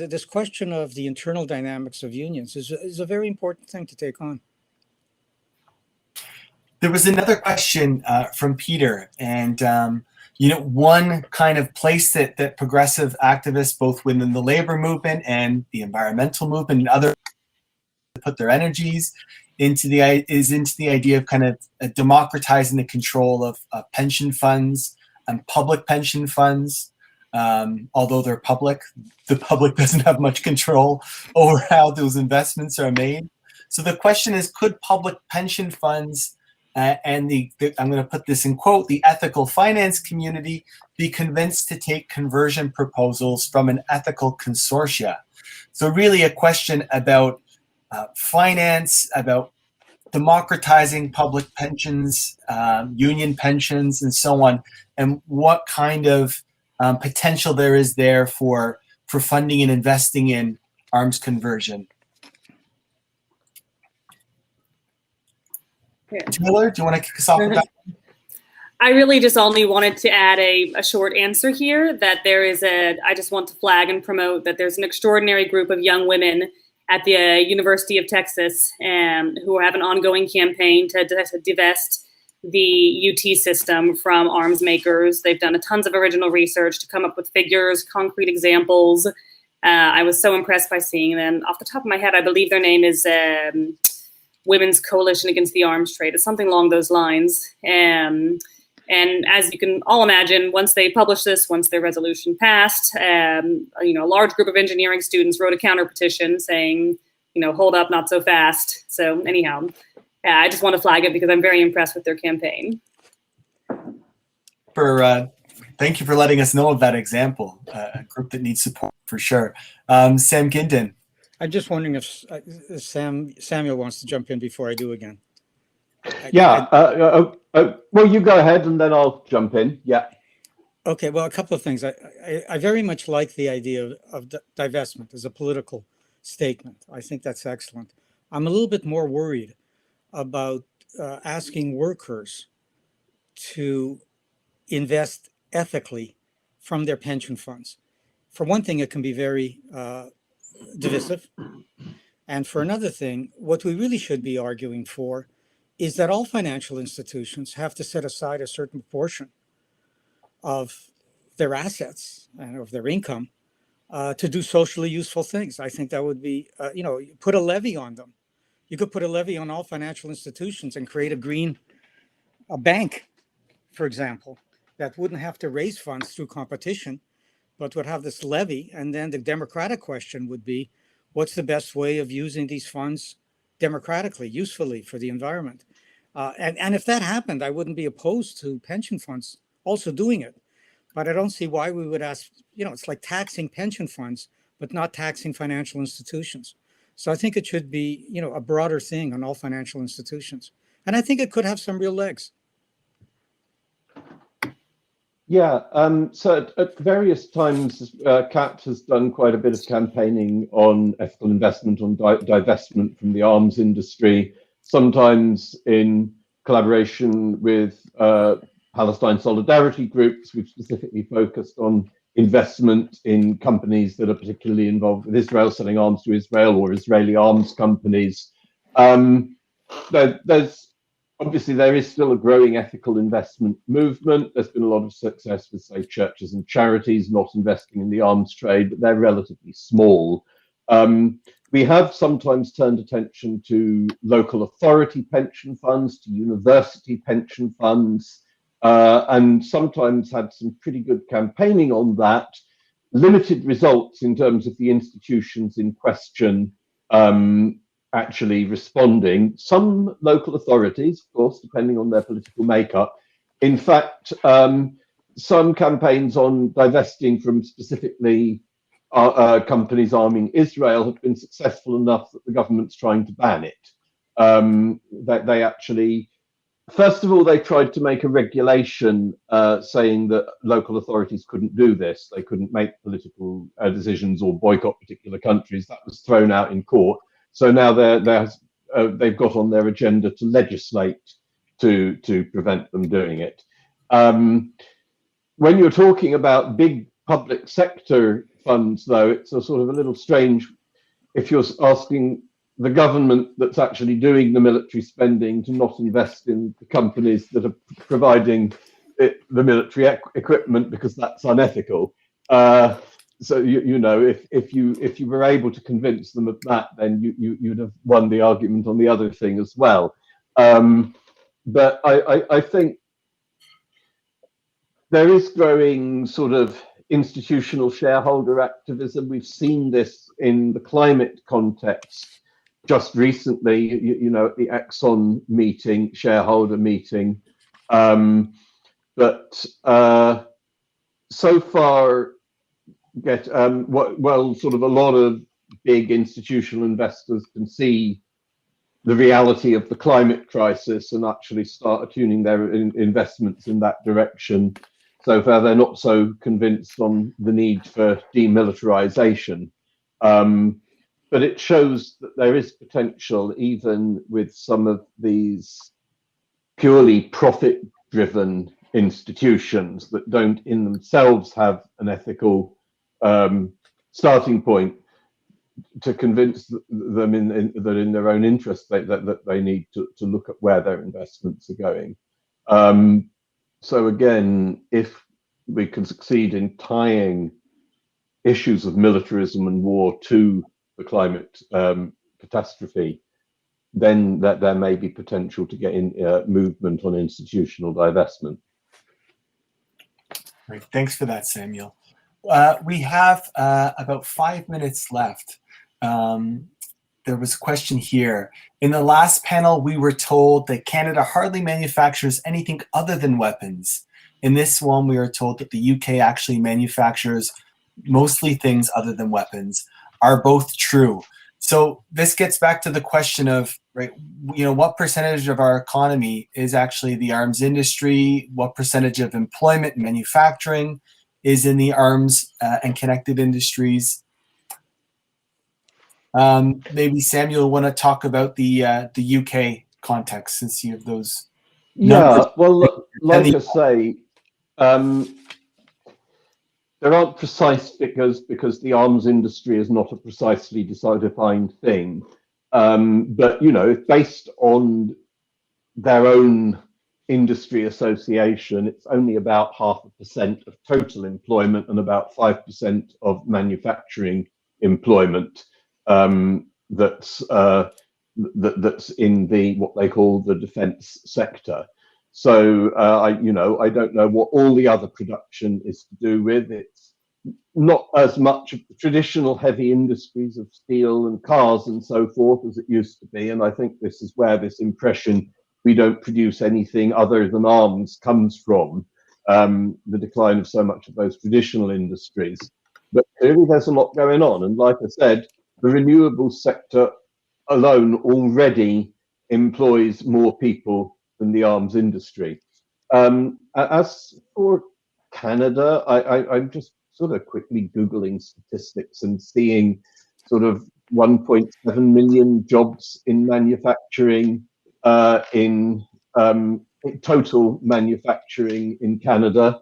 this question of the internal dynamics of unions is a very important thing to take on. There was another question from Peter, and one kind of place that progressive activists, both within the labor movement and the environmental movement and other, put their energies into the idea of kind of democratizing the control of pension funds and public pension funds. Although they're public, the public doesn't have much control over how those investments are made. So the question is, could public pension funds and I'm going to put this in quote, the ethical finance community be convinced to take conversion proposals from an ethical consortia? So really a question about finance, about democratizing public pensions, union pensions, and so on, and what kind of potential there is there for funding and investing in arms conversion. Yeah. Taylor, do you want to kick us off with that? I really just only wanted to add a short answer here, that I just want to flag and promote that there's an extraordinary group of young women at the University of Texas who have an ongoing campaign to divest the UT system from arms makers. They've done tons of original research to come up with figures, concrete examples. I was so impressed by seeing them. Off the top of my head, I believe their name is Women's Coalition Against the Arms Trade. It's something along those lines. And as you can all imagine, once they published this, once their resolution passed, a large group of engineering students wrote a counter petition saying, hold up, not so fast. So anyhow, I just want to flag it because I'm very impressed with their campaign. Thank you for letting us know of that example, a group that needs support for sure. Sam Gindin. I'm just wondering if Samuel wants to jump in before I do again. Well, you go ahead and then I'll jump in. Yeah. Okay, well, a couple of things. I very much like the idea of divestment as a political statement. I think that's excellent. I'm a little bit more worried about asking workers to invest ethically from their pension funds. For one thing, it can be very divisive. And for another thing, what we really should be arguing for is that all financial institutions have to set aside a certain proportion of their assets and of their income to do socially useful things. I think that would be, put a levy on them. You could put a levy on all financial institutions and create a bank, for example, that wouldn't have to raise funds through competition, but would have this levy. And then the democratic question would be, what's the best way of using these funds democratically, usefully for the environment? And if that happened, I wouldn't be opposed to pension funds also doing it. But I don't see why we would ask, it's like taxing pension funds, but not taxing financial institutions. So I think it should be, a broader thing on all financial institutions. And I think it could have some real legs. Yeah, so at various times, CAP has done quite a bit of campaigning on ethical investment, on divestment from the arms industry, sometimes in collaboration with Palestine solidarity groups. We've specifically focused on investment in companies that are particularly involved with Israel, selling arms to Israel, or Israeli arms companies. Obviously, there is still a growing ethical investment movement. There's been a lot of success with, say, churches and charities not investing in the arms trade, but they're relatively small. We have sometimes turned attention to local authority pension funds, to university pension funds, and sometimes had some pretty good campaigning on that. Limited results in terms of the institutions in question actually responding. Some local authorities, of course, depending on their political makeup. In fact, some campaigns on divesting from specifically companies arming Israel have been successful enough that the government's trying to ban it. That they actually, first of all, they tried to make a regulation saying that local authorities couldn't do this. They couldn't make political decisions or boycott particular countries. That was thrown out in court. So now they've got on their agenda to legislate to prevent them doing it. When you're talking about big public sector funds, though, it's a sort of a little strange if you're asking the government that's actually doing the military spending to not invest in the companies that are providing the military equipment because that's unethical. So you know, if you were able to convince them of that, then you'd have won the argument on the other thing as well. But I think there is growing sort of institutional shareholder activism. We've seen this in the climate context just recently, you know, at the Exxon meeting, shareholder meeting. But so far, well, sort of a lot of big institutional investors can see the reality of the climate crisis and actually start attuning their investments in that direction. So far, they're not so convinced on the need for demilitarization. But it shows that there is potential, even with some of these purely profit-driven institutions that don't in themselves have an ethical starting point, to convince them that in their own interest that they need to look at where their investments are going. So again, if we can succeed in tying issues of militarism and war to the climate catastrophe, then that there may be potential to get in movement on institutional divestment. Great. Thanks for that, Samuel. We have about 5 minutes left. There was a question here. In the last panel, we were told that Canada hardly manufactures anything other than weapons. In this one, we are told that the UK actually manufactures mostly things other than weapons. Are both true? So this gets back to the question of, right, you know, what percentage of our economy is actually the arms industry? What percentage of employment and manufacturing is in the arms and connected industries? Maybe Samuel, want to talk about the UK context, since you have those numbers. Yeah, well, like I say, there aren't precise figures because the arms industry is not a precisely defined thing. But, you know, based on their own industry association, it's only about 0.5% of total employment and about 5% of manufacturing employment that's in the what they call the defence sector. So I don't know what all the other production is to do with. It's not as much of the traditional heavy industries of steel and cars and so forth as it used to be. And I think this is where this impression we don't produce anything other than arms comes from, the decline of so much of those traditional industries. But clearly there's a lot going on. And like I said, the renewables sector alone already employs more people than the arms industry. As for Canada, I'm just sort of quickly Googling statistics and seeing sort of 1.7 million jobs in manufacturing, in total manufacturing in Canada.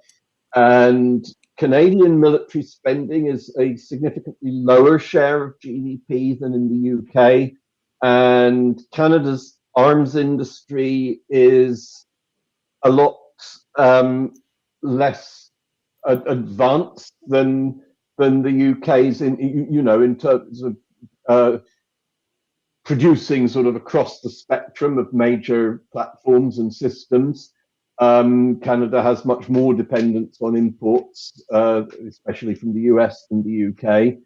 And Canadian military spending is a significantly lower share of GDP than in the UK. And Canada's arms industry is a lot less advanced than the UK's in terms of producing sort of across the spectrum of major platforms and systems. Canada has much more dependence on imports, especially from the US than the UK.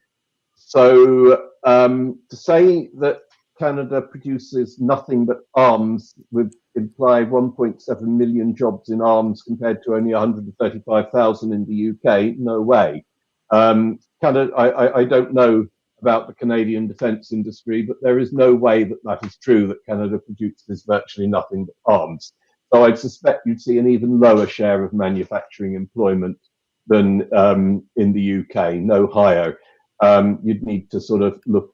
So to say that Canada produces nothing but arms would imply 1.7 million jobs in arms compared to only 135,000 in the UK. No way. Canada, I don't know about the Canadian defence industry, but there is no way that that is true, that Canada produces virtually nothing but arms. So I'd suspect you'd see an even lower share of manufacturing employment than in the UK, no higher. You'd need to sort of look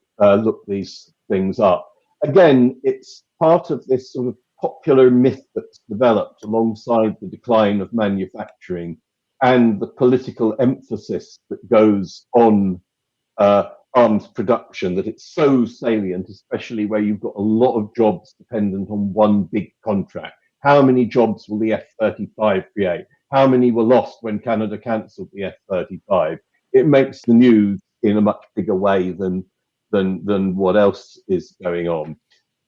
these things up. Again, it's part of this sort of popular myth that's developed alongside the decline of manufacturing and the political emphasis that goes on arms production, that it's so salient, especially where you've got a lot of jobs dependent on one big contract. How many jobs will the F-35 create? how many were lost when Canada cancelled the F-35. It makes the news in a much bigger way than what else is going on.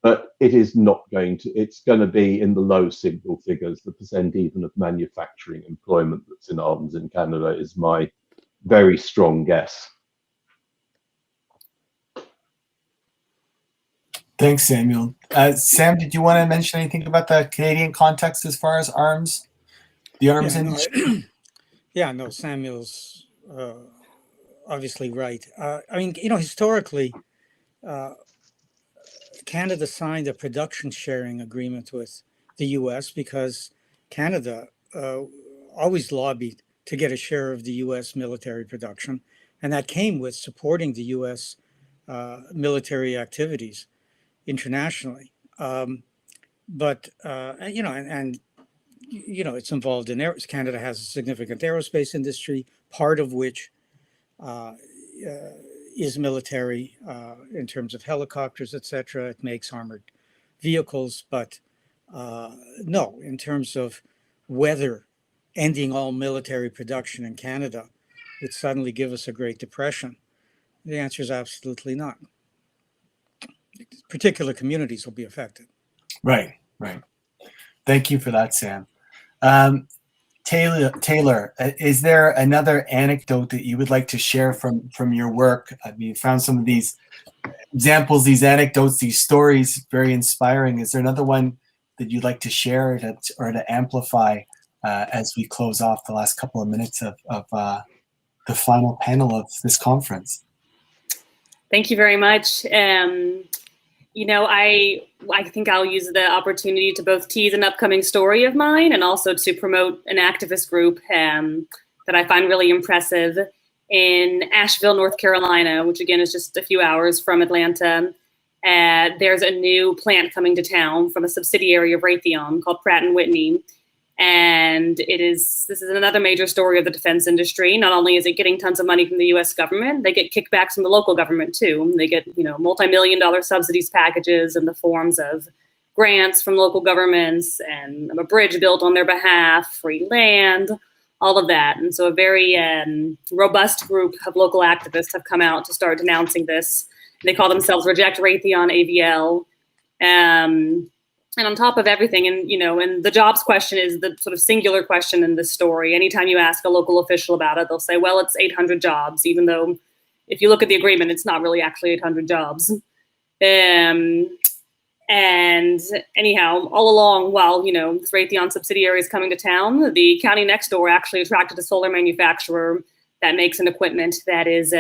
But it is not going to, it's going to be in the low single figures. The percent even of manufacturing employment that's in arms in Canada is my very strong guess. Thanks, Samuel. Sam, did you want to mention anything about the Canadian context as far as arms, the arms industry? Yeah, no, Samuel's obviously right. I mean, historically, Canada signed a production sharing agreement with the U.S. because Canada always lobbied to get a share of the U.S. military production, and that came with supporting the U.S. Military activities internationally. But it's involved in Canada has a significant aerospace industry, part of which is military in terms of helicopters, etc. It makes armored vehicles, but no, in terms of whether ending all military production in Canada would suddenly give us a Great Depression, the answer is absolutely not. Particular communities will be affected. Right. Thank you for that, Sam. Taylor, is there another anecdote that you would like to share from your work? I mean, you found some of these examples, these anecdotes, these stories very inspiring. Is there another one that you'd like to share or to amplify as we close off the last couple of minutes of the final panel of this conference? Thank you very much. I think I'll use the opportunity to both tease an upcoming story of mine and also to promote an activist group that I find really impressive in Asheville, North Carolina, which again is just a few hours from Atlanta. There's a new plant coming to town from a subsidiary of Raytheon called Pratt & Whitney. And this is another major story of the defense industry. Not only is it getting tons of money from the US government, they get kickbacks from the local government too. They get, multi-million-dollar subsidies packages in the forms of grants from local governments and a bridge built on their behalf, free land, all of that. And so a very robust group of local activists have come out to start denouncing this. They call themselves Reject Raytheon AVL. And on top of everything, and the jobs question is the sort of singular question in this story. Anytime you ask a local official about it, they'll say, well, it's 800 jobs, even though if you look at the agreement, it's not really actually 800 jobs. And anyhow, all along, while, this Raytheon subsidiary is coming to town, the county next door actually attracted a solar manufacturer that makes an equipment that is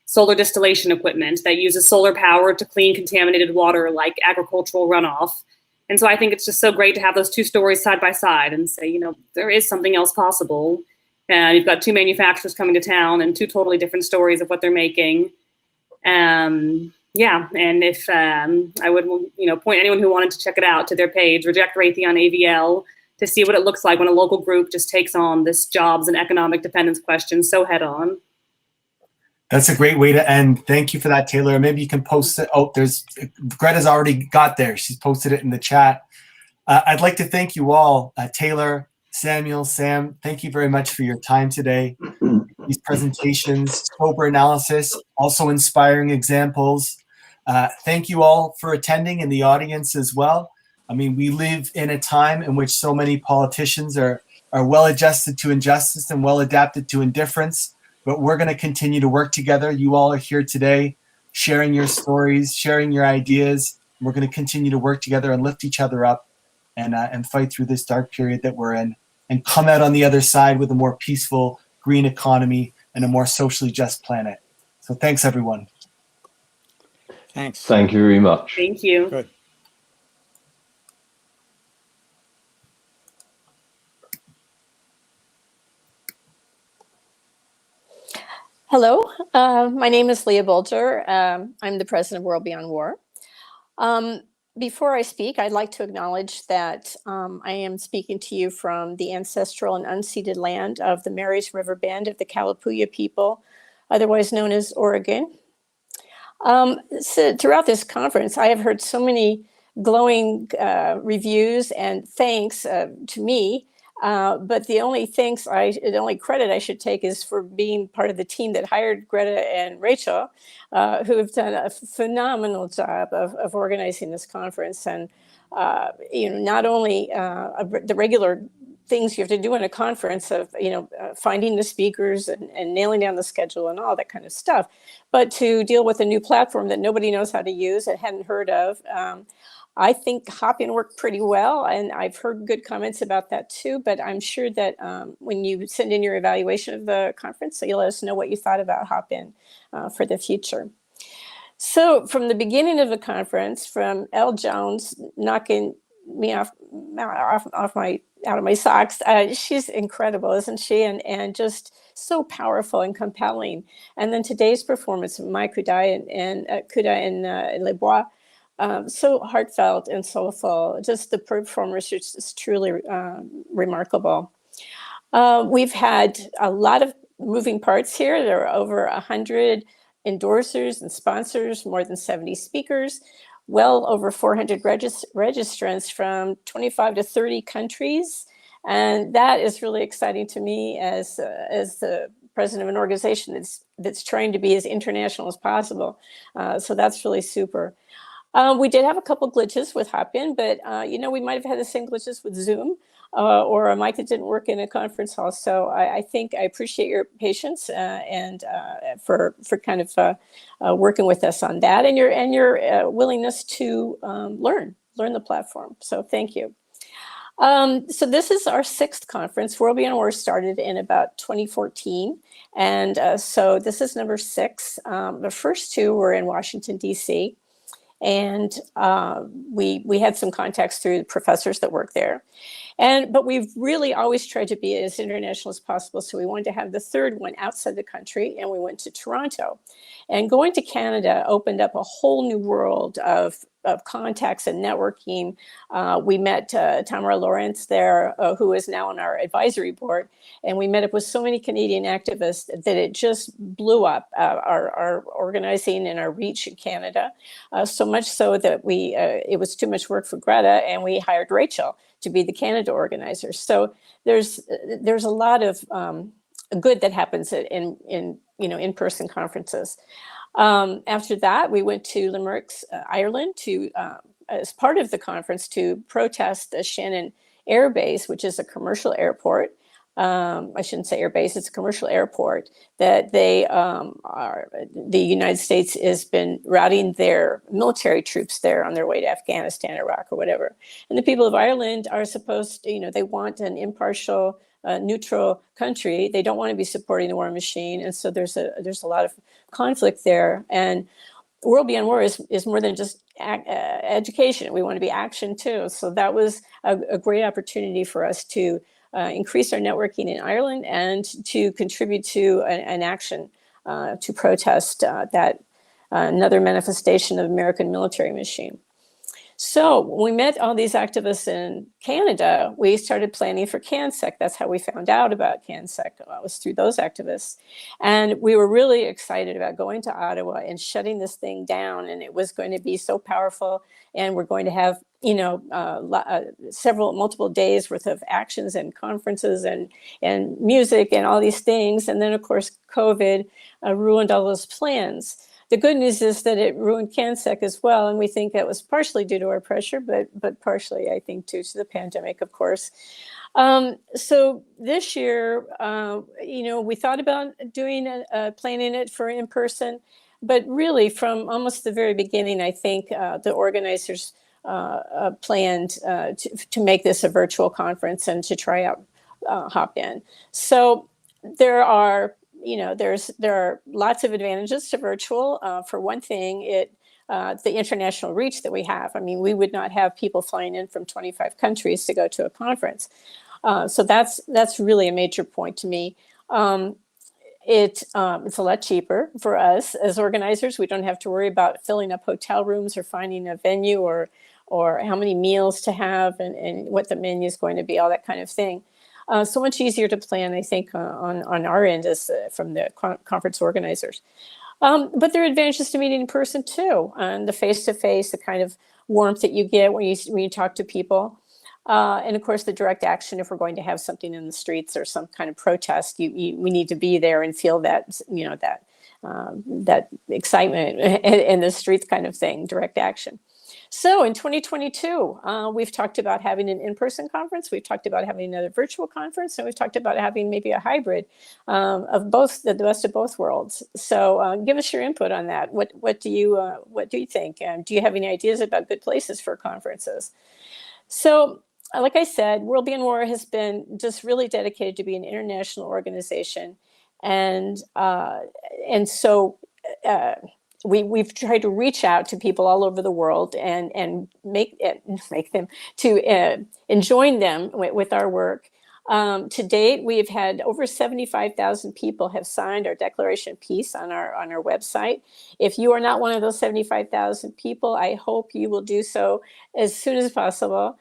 solar distillation equipment that uses solar power to clean contaminated water like agricultural runoff. And so I think it's just so great to have those two stories side by side and say, there is something else possible. You've got two manufacturers coming to town and two totally different stories of what they're making. And if I would, point anyone who wanted to check it out to their page, Reject Raytheon AVL, to see what it looks like when a local group just takes on this jobs and economic dependence question so head on. That's a great way to end. Thank you for that, Taylor. Maybe you can post it. Oh, Greta's already got there. She's posted it in the chat. I'd like to thank you all, Taylor, Samuel, Sam. Thank you very much for your time today. These presentations, sober analysis, also inspiring examples. Thank you all for attending in the audience as well. I mean, we live in a time in which so many politicians are well adjusted to injustice and well adapted to indifference. But we're going to continue to work together. You all are here today, sharing your stories, sharing your ideas. We're going to continue to work together and lift each other up and fight through this dark period that we're in and come out on the other side with a more peaceful, green economy and a more socially just planet. So thanks, everyone. Thanks. Thank you very much. Thank you. Good. Hello, my name is Leah Bolter. I'm the president of World Beyond War. Before I speak, I'd like to acknowledge that I am speaking to you from the ancestral and unceded land of the Marys River Band of the Kalapuya people, otherwise known as Oregon. So throughout this conference, I have heard so many glowing reviews and thanks to me But the only credit I should take is for being part of the team that hired Greta and Rachel, who have done a phenomenal job of organizing this conference. And not only the regular things you have to do in a conference of finding the speakers and nailing down the schedule and all that kind of stuff, but to deal with a new platform that nobody knows how to use and hadn't heard of. I think Hop-In worked pretty well, and I've heard good comments about that too, but I'm sure that when you send in your evaluation of the conference, you'll let us know what you thought about Hop-In for the future. So from the beginning of the conference, from Elle Jones knocking me out of my socks, she's incredible, isn't she? And just so powerful and compelling. And then today's performance of Mai Kudai and Le Bois, so heartfelt and soulful. Just the performance is truly remarkable. We've had a lot of moving parts here. There are over 100 endorsers and sponsors, more than 70 speakers, well over 400 registrants from 25 to 30 countries. And that is really exciting to me as the president of an organization that's trying to be as international as possible. So that's really super. We did have a couple glitches with Hop-In, but we might have had the same glitches with Zoom or a mic that didn't work in a conference hall. So I think I appreciate your patience and for kind of working with us on that and your willingness to learn the platform. So thank you. So this is our 6th conference. World Beyond War started in about 2014. And so this is number 6. The first 2 were in Washington, D.C. And we had some contacts through the professors that work there. But we've really always tried to be as international as possible. So we wanted to have the 3rd one outside the country, and we went to Toronto. And going to Canada opened up a whole new world of contacts and networking. We met Tamara Lawrence there, who is now on our advisory board. And we met up with so many Canadian activists that it just blew up our organizing and our reach in Canada. So much so that it was too much work for Greta, and we hired Rachel to be the Canada organizer. So there's a lot of good that happens in in-person conferences. After that, we went to Limerick, Ireland, as part of the conference to protest the Shannon Air Base, which is a commercial airport. I shouldn't say air base, it's a commercial airport that the United States has been routing their military troops there on their way to Afghanistan, Iraq, or whatever. And the people of Ireland are supposed to, they want an impartial, neutral country. They don't want to be supporting the war machine. And so there's a lot of conflict there. And World Beyond War is more than just education. We want to be action too. So that was a great opportunity for us to increase our networking in Ireland and to contribute to an action to protest that another manifestation of American military machine. So when we met all these activists in Canada, we started planning for CanSec. That's how we found out about CanSec, was through those activists. And we were really excited about going to Ottawa and shutting this thing down. And it was going to be so powerful. And we're going to have, multiple days worth of actions and conferences and music and all these things. And then, of course, COVID ruined all those plans. The good news is that it ruined CanSec as well, and we think that was partially due to our pressure, but partially, I think, due to the pandemic, of course. So this year, we thought about doing planning it for in person, but really from almost the very beginning, I think the organizers planned to make this a virtual conference and to try out Hop-In. So there are lots of advantages to virtual. For one thing, the international reach that we have. I mean, we would not have people flying in from 25 countries to go to a conference. So that's really a major point to me. It's a lot cheaper for us as organizers. We don't have to worry about filling up hotel rooms or finding a venue or how many meals to have and what the menu is going to be, all that kind of thing. So much easier to plan, I think, on our end as from the conference organizers. But there are advantages to meeting in person too, and the face-to-face, the kind of warmth that you get when you talk to people. And of course, the direct action, if we're going to have something in the streets or some kind of protest, we need to be there and feel that, that excitement in the streets kind of thing, direct action. So in 2022, we've talked about having an in-person conference. We've talked about having another virtual conference, and we've talked about having maybe a hybrid of both, the best of both worlds. So give us your input on that. What do you think? And do you have any ideas about good places for conferences? So, like I said, World Beyond War has been just really dedicated to be an international organization, and so we've tried to reach out to people all over the world and make them to and join them with our work. To date, we've had over 75,000 people have signed our Declaration of Peace on our website. If you are not one of those 75,000 people, I hope you will do so as soon as possible,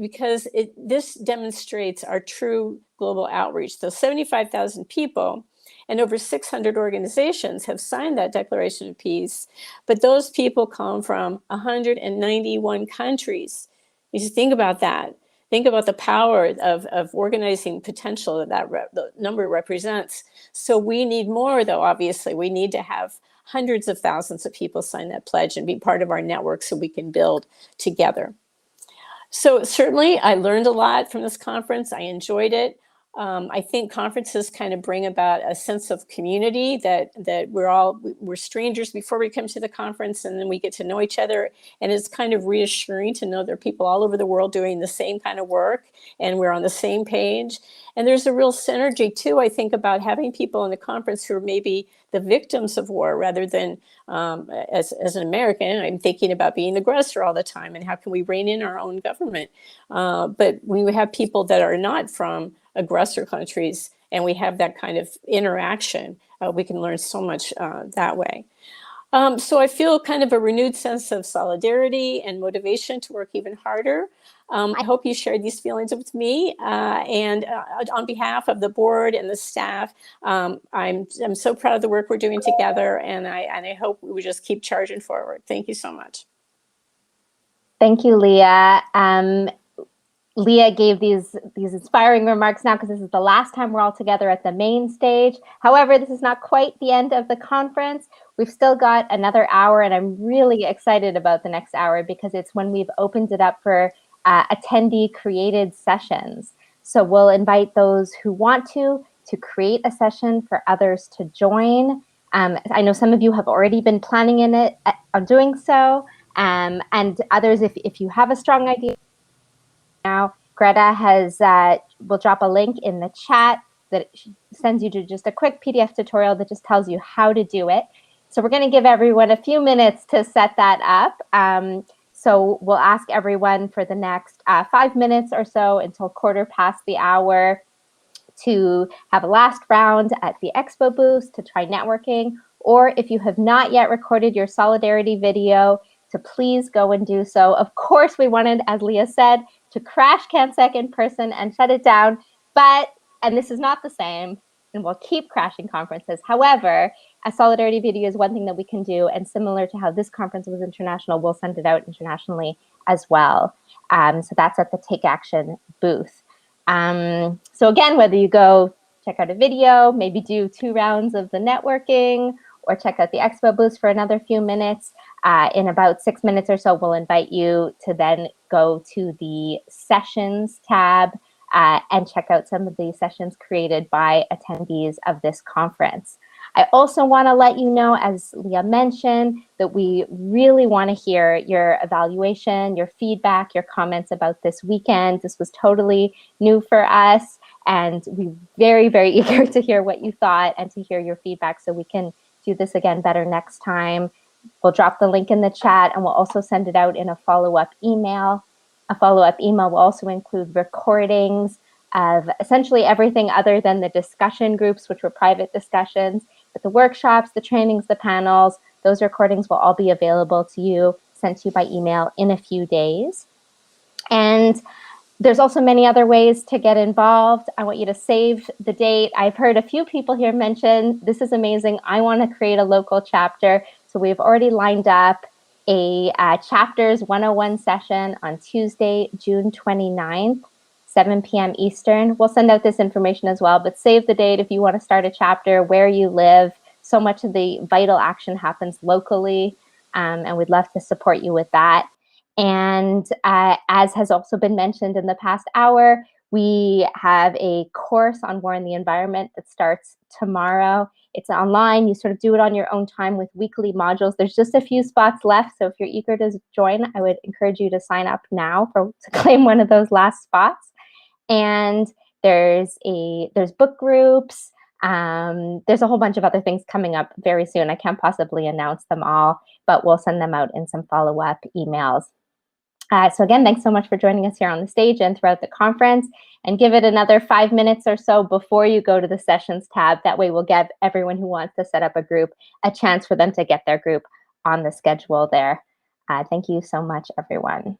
because this demonstrates our true global outreach. So 75,000 people and over 600 organizations have signed that Declaration of Peace, but those people come from 191 countries. You should think about that. Think about the power of organizing potential that the number represents. So we need more, though, obviously. We need to have hundreds of thousands of people sign that pledge and be part of our network so we can build together. So certainly I learned a lot from this conference. I enjoyed it. I think conferences kind of bring about a sense of community that we're strangers before we come to the conference, and then we get to know each other. And it's kind of reassuring to know there are people all over the world doing the same kind of work, and we're on the same page. And there's a real synergy too, I think, about having people in the conference who are maybe the victims of war rather than, as an American, I'm thinking about being the aggressor all the time and how can we rein in our own government. But when we have people that are not from aggressor countries and we have that kind of interaction, we can learn so much that way. So I feel kind of a renewed sense of solidarity and motivation to work even harder. I hope you share these feelings with me, and on behalf of the board and the staff, I'm so proud of the work we're doing together, and I hope we just keep charging forward. Thank you so much. Thank you, Leah. Leah gave these inspiring remarks now because this is the last time we're all together at the main stage. However, this is not quite the end of the conference. We've still got another hour, and I'm really excited about the next hour because it's when we've opened it up for attendee-created sessions. So we'll invite those who want to create a session for others to join. I know some of you have already been planning on doing so, and others, if you have a strong idea, now, Greta will drop a link in the chat that sends you to just a quick PDF tutorial that just tells you how to do it. So we're going to give everyone a few minutes to set that up. So we'll ask everyone for the next 5 minutes or so until quarter past the hour to have a last round at the expo booth to try networking. Or if you have not yet recorded your solidarity video, to please go and do so. Of course, we wanted, as Leah said, to crash CanSec in person and shut it down, and this is not the same, and we'll keep crashing conferences. However, a solidarity video is one thing that we can do, and similar to how this conference was international, we'll send it out internationally as well. So that's at the Take Action booth. So again, whether you go check out a video, maybe do 2 rounds of the networking, or check out the expo booth for another few minutes, in about 6 minutes or so, we'll invite you to then go to the sessions tab and check out some of the sessions created by attendees of this conference. I also want to let you know, as Leah mentioned, that we really want to hear your evaluation, your feedback, your comments about this weekend. This was totally new for us, and we're very, very eager to hear what you thought and to hear your feedback so we can do this again better next time. We'll drop the link in the chat, and we'll also send it out in a follow-up email. A follow-up email will also include recordings of essentially everything other than the discussion groups, which were private discussions, but the workshops, the trainings, the panels, those recordings will all be available to you, sent to you by email in a few days. And there's also many other ways to get involved. I want you to save the date. I've heard a few people here mention, this is amazing, I want to create a local chapter. So we've already lined up a Chapters 101 session on Tuesday, June 29th, 7 p.m. Eastern. We'll send out this information as well, but save the date if you want to start a chapter where you live. So much of the vital action happens locally, and we'd love to support you with that. And as has also been mentioned in the past hour, we have a course on war and the environment that starts tomorrow. It's online. You sort of do it on your own time with weekly modules. There's just a few spots left, so if you're eager to join, I would encourage you to sign up now to claim one of those last spots. And there's book groups. There's a whole bunch of other things coming up very soon. I can't possibly announce them all, but we'll send them out in some follow-up emails. So again, thanks so much for joining us here on the stage and throughout the conference. And give it another 5 minutes or so before you go to the sessions tab. That way we'll give everyone who wants to set up a group a chance for them to get their group on the schedule there. Thank you so much, everyone.